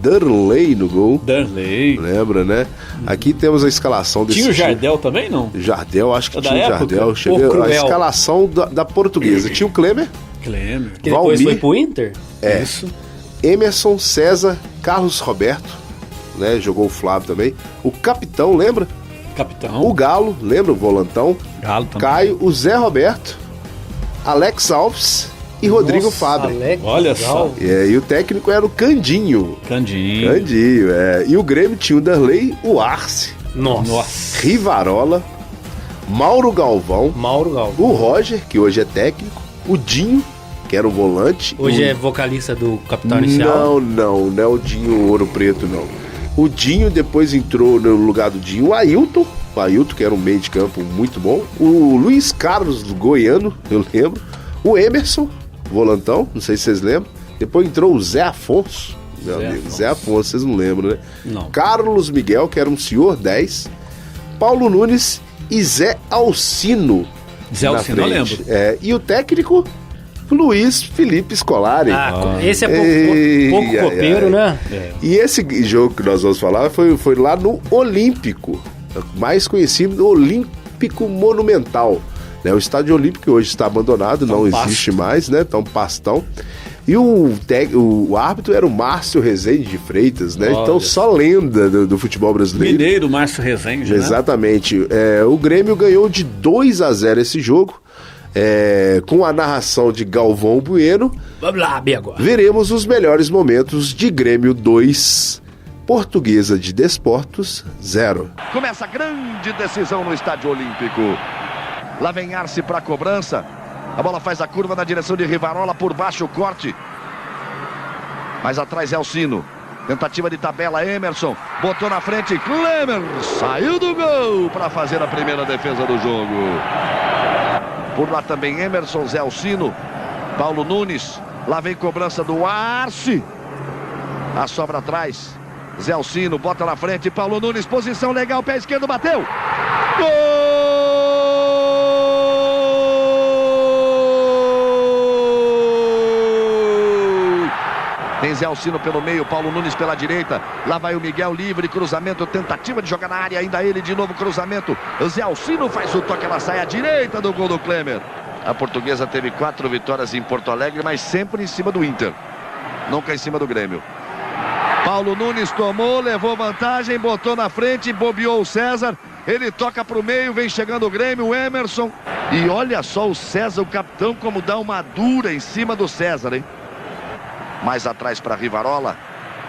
Darley no gol. Darley. Lembra, né? Aqui temos a escalação desse Tinha o time. Jardel também, não? Jardel, acho que Da tinha o época? Jardel. Cruel. A escalação da Portuguesa. Tinha o Klemer, Klemer. Que depois Valmir. foi pro Inter? Isso. Emerson, César, Carlos Roberto, né? Jogou o Flávio também. O Capitão, lembra? Capitão. O Galo, lembra? O Volantão. Galo também. Caio, o Zé Roberto, Alex Alves e Rodrigo Nossa, Fabre. Alex Olha só. Alves. E o técnico era o Candinho. Candinho. Candinho, é. E o Grêmio tinha o Darley, o Arce, Nossa. Rivarola, Mauro Galvão, Mauro Galvão. o Roger, que hoje é técnico, o Dinho, que era um volante. Hoje o... é vocalista do Capital Inicial. Não é o Dinho Ouro Preto, não. O Dinho depois entrou no lugar do Dinho, o Ailton, que era um meio de campo muito bom. O Luiz Carlos do Goiano, eu lembro. O Emerson, volantão, não sei se vocês lembram. Depois entrou o Zé Afonso, meu amigo. Zé Afonso, vocês não lembram, né? Não. Carlos Miguel, que era um senhor 10. Paulo Nunes e Zé Alcino. Zé na Alcino, eu frente. lembro. É, e o técnico, Luiz Felipe Scolari. Esse é Ei, pouco ai, copeiro, ai. né? E esse jogo que nós vamos falar foi lá no Olímpico, mais conhecido no Olímpico Monumental. Né? O estádio Olímpico hoje está abandonado, não existe mais, né? Tá um pastão. E o árbitro era o Márcio Rezende de Freitas, né? Olha. Então só lenda do futebol brasileiro. Mineiro, Márcio Rezende, né? Exatamente. O Grêmio ganhou de 2-0 esse jogo. Com a narração de Galvão Bueno. Vamos lá, B agora. Veremos os melhores momentos de Grêmio 2, Portuguesa de Desportos 0. Começa a grande decisão no Estádio Olímpico. Lá vem Arce para a cobrança. A bola faz a curva na direção de Rivarola, por baixo o corte. Mais atrás é Alcino. Tentativa de tabela, Emerson. Botou na frente, Klemer. Saiu do gol para fazer a primeira defesa do jogo. Por lá também Emerson, Zé Alcino, Paulo Nunes. Lá vem cobrança do Arce. A sobra atrás. Zé Alcino bota na frente, Paulo Nunes, posição legal, pé esquerdo, bateu. Gol! Tem Zé Alcino pelo meio, Paulo Nunes pela direita. Lá vai o Miguel livre, cruzamento, tentativa de jogar na área, ainda ele de novo, cruzamento. Zé Alcino faz o toque, ela sai à direita do gol do Klemer. A Portuguesa teve 4 vitórias em Porto Alegre, mas sempre em cima do Inter, nunca em cima do Grêmio. Paulo Nunes tomou, levou vantagem, botou na frente, bobeou o César. Ele toca para o meio, vem chegando o Grêmio, o Emerson. E olha só o César, o capitão, como dá uma dura em cima do César, hein? Mais atrás para Rivarola.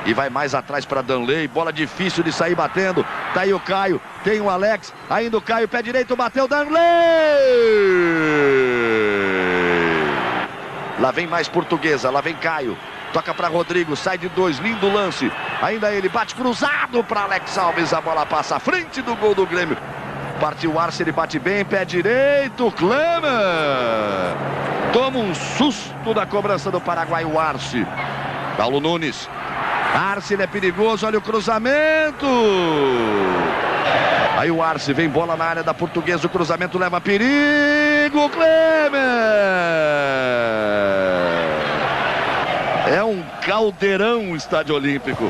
E vai mais atrás para Danley. Bola difícil de sair batendo. Tá aí o Caio. Tem o Alex. Ainda o Caio. Pé direito. Bateu Danley. Lá vem mais Portuguesa. Lá vem Caio. Toca para Rodrigo. Sai de 2. Lindo lance. Ainda ele. Bate cruzado para Alex Alves. A bola passa à frente do gol do Grêmio. Partiu o Arce. Ele bate bem. Pé direito. Klemer. Toma um susto da cobrança do Paraguai, o Arce. Paulo Nunes. Arce, ele é perigoso, olha o cruzamento. Aí o Arce, vem bola na área da Portuguesa, o cruzamento leva perigo, Klemer. É um caldeirão o Estádio Olímpico.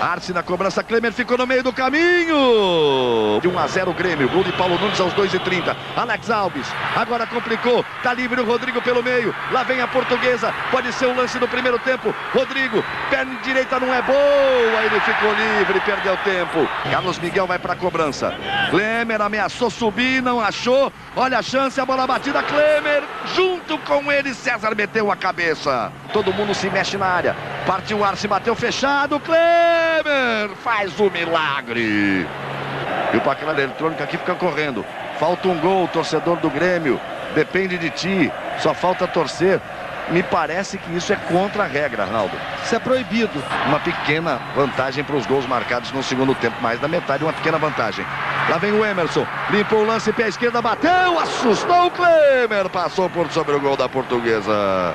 Arce na cobrança, Klemer ficou no meio do caminho. De 1-0 o Grêmio, gol de Paulo Nunes aos 2:30. Alex Alves, agora complicou, tá livre o Rodrigo pelo meio. Lá vem a Portuguesa, pode ser o lance do primeiro tempo. Rodrigo, perna direita não é boa, ele ficou livre, perdeu tempo. Carlos Miguel vai pra cobrança. Klemer ameaçou subir, não achou. Olha a chance, a bola batida, Klemer. Junto com ele, César meteu a cabeça. Todo mundo se mexe na área. Partiu o Arce, bateu fechado, Klemer faz o milagre. E o placar eletrônico aqui fica correndo. Falta um gol, torcedor do Grêmio. Depende de ti, só falta torcer. Me parece que isso é contra a regra, Arnaldo. Isso é proibido. Uma pequena vantagem para os gols marcados no segundo tempo. Mais da metade, uma pequena vantagem. Lá vem o Emerson. Limpou o lance, pé esquerda, bateu, assustou o Klemer. Passou por sobre o gol da Portuguesa.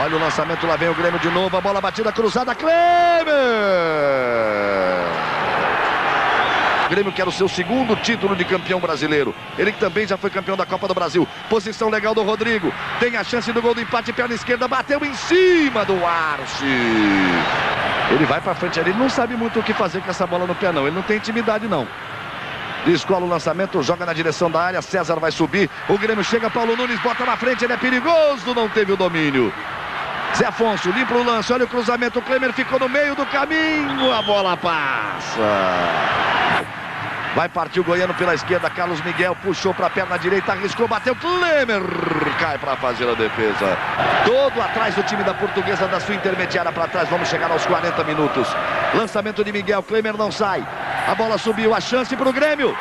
Olha o lançamento, lá vem o Grêmio de novo. A bola batida, cruzada, Klemer. O Grêmio quer o seu segundo título de campeão brasileiro. Ele que também já foi campeão da Copa do Brasil. Posição legal do Rodrigo. Tem a chance do gol do empate, perna esquerda, bateu em cima do Arce. Ele vai pra frente ali, ele não sabe muito o que fazer com essa bola no pé não. Ele não tem intimidade não. Descola o lançamento, joga na direção da área, César vai subir, o Grêmio chega, Paulo Nunes bota na frente, ele é perigoso, não teve o domínio. Zé Afonso limpa o lance, olha o cruzamento, o Klemer ficou no meio do caminho, a bola passa. Vai partir o goiano pela esquerda, Carlos Miguel puxou para a perna direita, arriscou, bateu, Klemer cai para fazer a defesa. Todo atrás do time da Portuguesa, da sua intermediária para trás, vamos chegar aos 40 minutos. Lançamento de Miguel, Klemer não sai. A bola subiu, a chance para o Grêmio.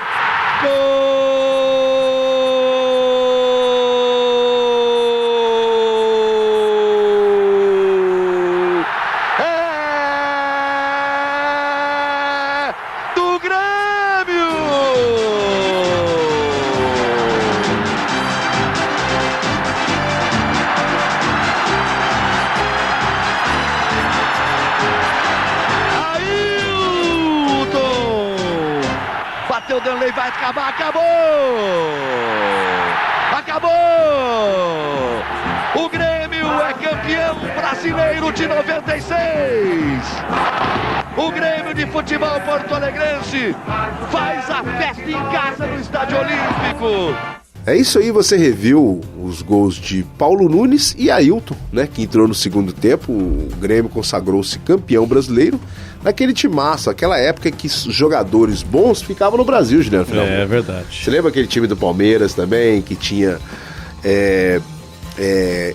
Gol! O Danley vai acabar, acabou! O Grêmio é campeão brasileiro de 96! O Grêmio de futebol porto-alegrense faz a festa em casa no Estádio Olímpico! É isso aí, você reviu os gols de Paulo Nunes e Ailton, né, que entrou no segundo tempo. O Grêmio consagrou-se campeão brasileiro naquele timaço, aquela época que os jogadores bons ficavam no Brasil, Juliano. É verdade. Você lembra aquele time do Palmeiras também, que tinha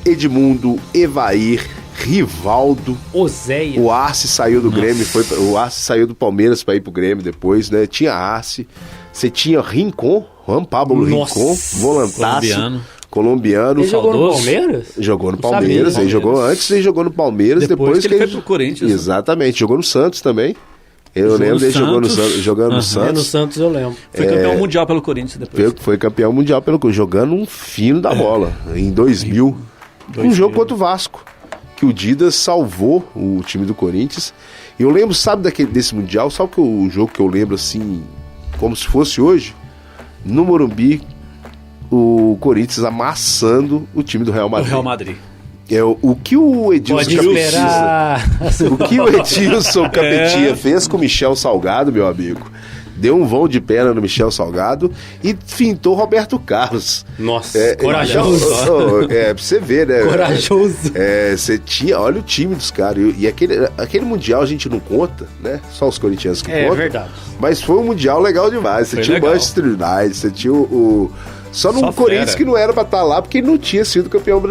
Edmundo, Evair, Rivaldo, Oséia. O Arce saiu do Grêmio, o Arce saiu do Palmeiras para ir pro Grêmio depois, né? Tinha Arce, você tinha Rincon, Juan Pablo Rincon, volantaço, colombiano. Ele jogou no Palmeiras? Jogou no Palmeiras, ele jogou antes, ele jogou no Palmeiras, depois que ele foi pro Corinthians. Exatamente, jogou no Santos também. Eu lembro dele jogando no Santos. No Santos eu lembro. Foi campeão mundial pelo Corinthians depois. Foi campeão mundial jogando um fino da bola, em 2000. Um jogo contra o Vasco, que o Didas salvou o time do Corinthians. E eu lembro, sabe desse Mundial, sabe o jogo que eu lembro assim, como se fosse hoje? No Morumbi, o Corinthians amassando o time do Real Madrid. O Real Madrid. O que o Edilson Capetinha fez com o Michel Salgado, meu amigo, deu um vão de perna no Michel Salgado e fintou Roberto Carlos. Nossa, corajoso. Pra você ver, né? Corajoso. Você tinha, olha o time dos caras. E aquele Mundial a gente não conta, né? Só os corintianos que contam. É verdade. Mas foi um Mundial legal demais. Você tinha o Manchester United, você tinha Só no Corinthians que não era pra estar lá, porque ele não tinha sido campeão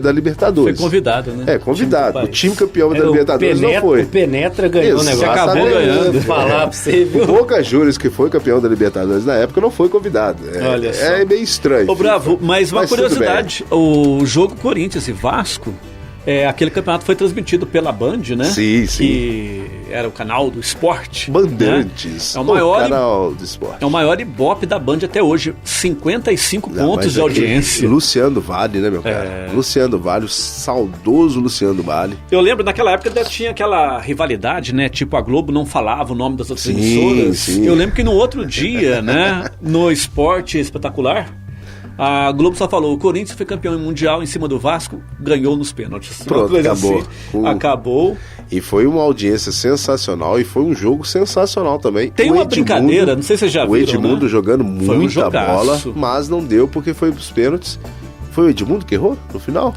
da Libertadores. Foi convidado, né? Convidado. O time campeão da Libertadores não foi. O Penetra ganhou o negócio. Você acabou ganhando. Vou falar pra você, viu? O Boca Juniors, que foi campeão da Libertadores na época, não foi convidado. Olha só. É meio estranho. Ô, Bravo, mas uma curiosidade. O jogo Corinthians e Vasco, aquele campeonato foi transmitido pela Band, né? Sim. Que era o canal do esporte. Bandeirantes. Né? É o maior canal do esporte. É o maior ibope da Band até hoje. 55 pontos de audiência. Luciano do Vale, né, meu cara? Luciano do Vale, o saudoso Luciano do Vale. Eu lembro, naquela época ainda tinha aquela rivalidade, né? Tipo, a Globo não falava o nome das outras emissoras. Sim. Eu lembro que no outro dia, né? No Esporte Espetacular, a Globo só falou, o Corinthians foi campeão mundial em cima do Vasco, ganhou nos pênaltis. Pronto, acabou. Assim, acabou. E foi uma audiência sensacional e foi um jogo sensacional também. Tem uma brincadeira, não sei se vocês já viram, o Edmundo, né? Jogando muita bola, mas não deu porque foi pros pênaltis. Foi o Edmundo que errou no final?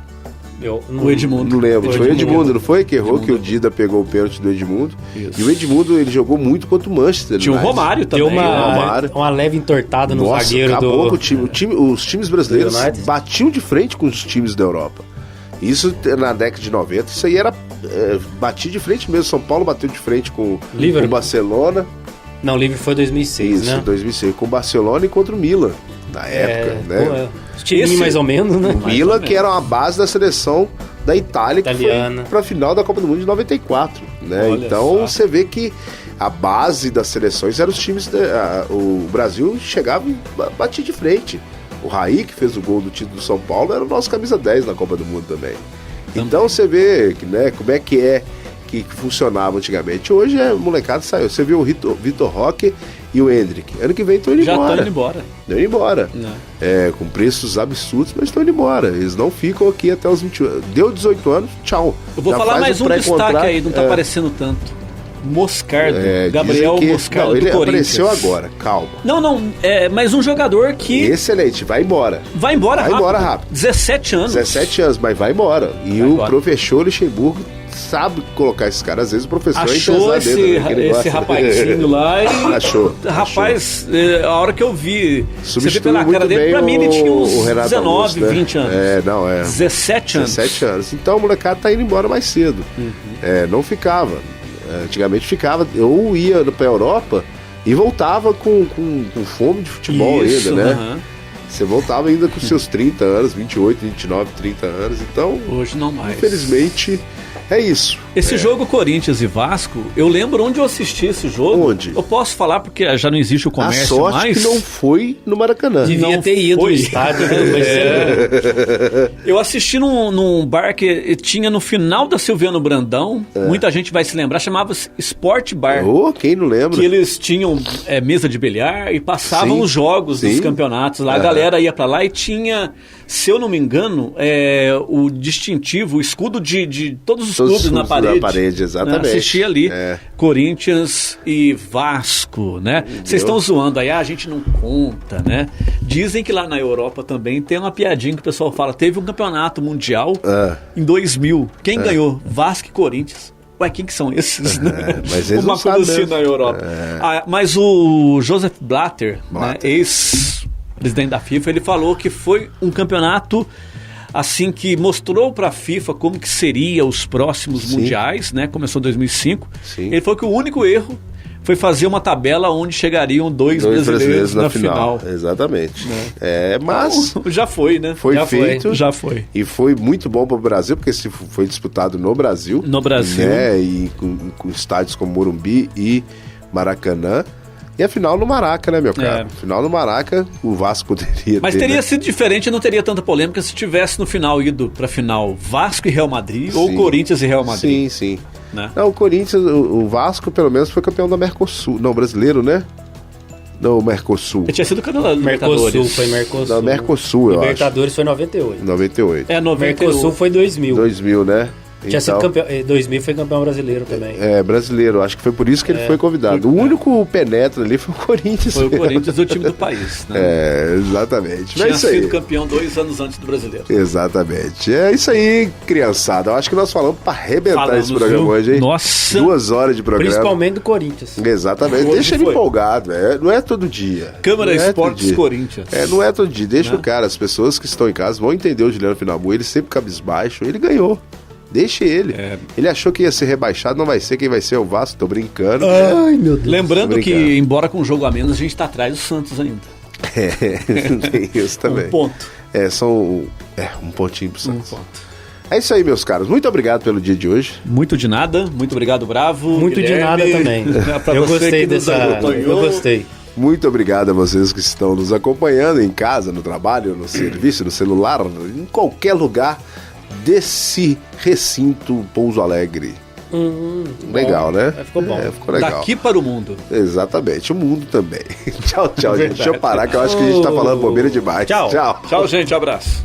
O Edmundo. Não lembro. Foi o Edmundo, não foi? Que errou, que o Dida pegou o pênalti do Edmundo. Isso. E o Edmundo, ele jogou muito contra o Manchester. Tinha o Romário também. Deu uma leve entortada no zagueiro acabou com o time. Os times brasileiros batiam de frente com os times da Europa. Isso na década de 90, isso aí era... batia de frente mesmo. São Paulo bateu de frente com o Barcelona. Não, o Liverpool foi 2006, isso, né? 2006, com o Barcelona e contra o Milan, na época, né? Time mais ou menos, né? O Milan, que era uma base da seleção da Itália, italiana, que foi pra final da Copa do Mundo de 94, né? Olha então, você vê que a base das seleções eram os times... o Brasil chegava e batia de frente. O Raí, que fez o gol do título do São Paulo, era o nosso camisa 10 na Copa do Mundo também. Então, você vê que, né, como é que funcionava antigamente. Hoje o molecada saiu. Você viu o Vitor Roque e o Hendrick. Ano que vem estão indo embora. Já estão indo embora. Estão indo embora. Com preços absurdos, mas estão indo embora. Eles não ficam aqui até os 21 anos. Deu 18 anos, tchau. Eu vou falar mais um destaque aí, não está aparecendo tanto. Moscardo. Dizem Gabriel Moscardo não, do ele Corinthians. apareceu agora, calma. Não, mas um jogador que Excelente, vai embora. vai embora rápido. embora rápido. 17 anos. 17 anos, mas vai embora. E Vai o embora. professor Luxemburgo sabe colocar esses caras. Às vezes o professor Achou é esse esse rapazinho lá e... Achou. Rapaz, a hora que eu vi... Você vê Substitui pela muito cara dele, bem pra mim ele tinha uns o Renato 19, Augusto, né? 20 anos. 17 anos. 17 anos. Então o molecado tá indo embora mais cedo. Não ficava. Antigamente ficava. Eu ia pra Europa e voltava com fome de futebol Isso, ainda, né? aham. Você voltava ainda com seus 30 anos, 28, 29, 30 anos. Então, Hoje não mais. infelizmente, é isso. Esse jogo Corinthians e Vasco, eu lembro onde eu assisti esse jogo. Onde? Eu posso falar porque já não existe o A comércio sorte mais. que não foi no Maracanã. Devia Não ter ido foi. no estádio. Né? Eu assisti num bar que tinha no final da Silviano Brandão. Muita gente vai se lembrar, chamava-se Sport Bar. Ô, quem não lembra? Que eles tinham mesa de bilhar e passavam Sim, os jogos dos sim. campeonatos lá. A galera ia pra lá e tinha, se eu não me engano, o distintivo, o escudo de todos os Todos os clubes na clubes parede. na parede, exatamente. Assisti ali. É. Corinthians e Vasco, né? Vocês estão zoando aí, a gente não conta, né? Dizem que lá na Europa também tem uma piadinha que o pessoal fala, teve um campeonato mundial em 2000. Quem ganhou? Vasco e Corinthians. Ué, quem que são esses? mas eles uma não coisa sabem assim na Europa. Mas o Joseph Blatter, né, ex-presidente da FIFA, ele falou que foi um campeonato assim que mostrou para a FIFA como que seria os próximos mundiais, né? Começou em 2005. Sim. Ele falou que o único erro foi fazer uma tabela onde chegariam dois brasileiros na final. Exatamente. Mas Então, já foi, né? foi já feito. Já foi. E foi muito bom para o Brasil, porque esse foi disputado no Brasil. No Brasil. Né? E com estádios como Morumbi e Maracanã. E a final no Maraca, né, meu cara? Final no Maraca, o Vasco poderia Mas ter, teria né? sido diferente, não teria tanta polêmica se tivesse no final ido pra final Vasco e Real Madrid ou Corinthians e Real Madrid. Sim. Né? Não, o Corinthians, o Vasco pelo menos foi campeão da Mercosul. Não, brasileiro, né? Não, o Mercosul. Ele tinha sido campeão da Mercosul, Libertadores. foi Mercosul. Da Mercosul, eu acho. Libertadores foi 98. 98. É, 98. Mercosul foi 2000. 2000, né? Tinha sido campeão. 2000 foi campeão brasileiro também. Brasileiro. Acho que foi por isso que ele foi convidado. O único penetra ali foi o Corinthians. Foi o Corinthians, o time do país. Né? Exatamente. Tinha Mas isso sido aí. campeão 2 anos antes do brasileiro. Exatamente. É isso aí, criançada. Eu acho que nós falamos pra arrebentar esse programa hoje, hein? Nossa. 2 horas de programa. Principalmente do Corinthians. Exatamente. Hoje Deixa ele foi. empolgado, não é todo dia. Câmara Não é todo Esportes dia. Corinthians. Não é todo dia. Deixa Né? o cara, as pessoas que estão em casa vão entender o Juliano Finamu. Ele sempre cabisbaixo. Ele ganhou. Deixa ele. Ele achou que ia ser rebaixado, não vai ser. Quem vai ser é o Vasco. Tô brincando. Ai, meu Deus. Lembrando Tô que, brincando. embora com um jogo a menos, a gente tá atrás do Santos ainda. Tem isso também. Um ponto. São um pontinho pro Um Santos. ponto. É isso aí, meus caros. Muito obrigado pelo dia de hoje. Muito de nada. Muito obrigado, Bravo. Muito de Guilherme. nada também. Pra Eu você gostei que nos dessa. acompanhou. Eu gostei. Muito obrigado a vocês que estão nos acompanhando em casa, no trabalho, no serviço, no celular, em qualquer lugar desse recinto Pouso Alegre. Legal, né? Ficou bom. Ficou legal. Daqui para o mundo. Exatamente, o mundo também. Tchau, gente. Verdade. Deixa eu parar que eu acho que a gente tá falando bobeira demais. Tchau. Tchau. Tchau, gente. Abraço.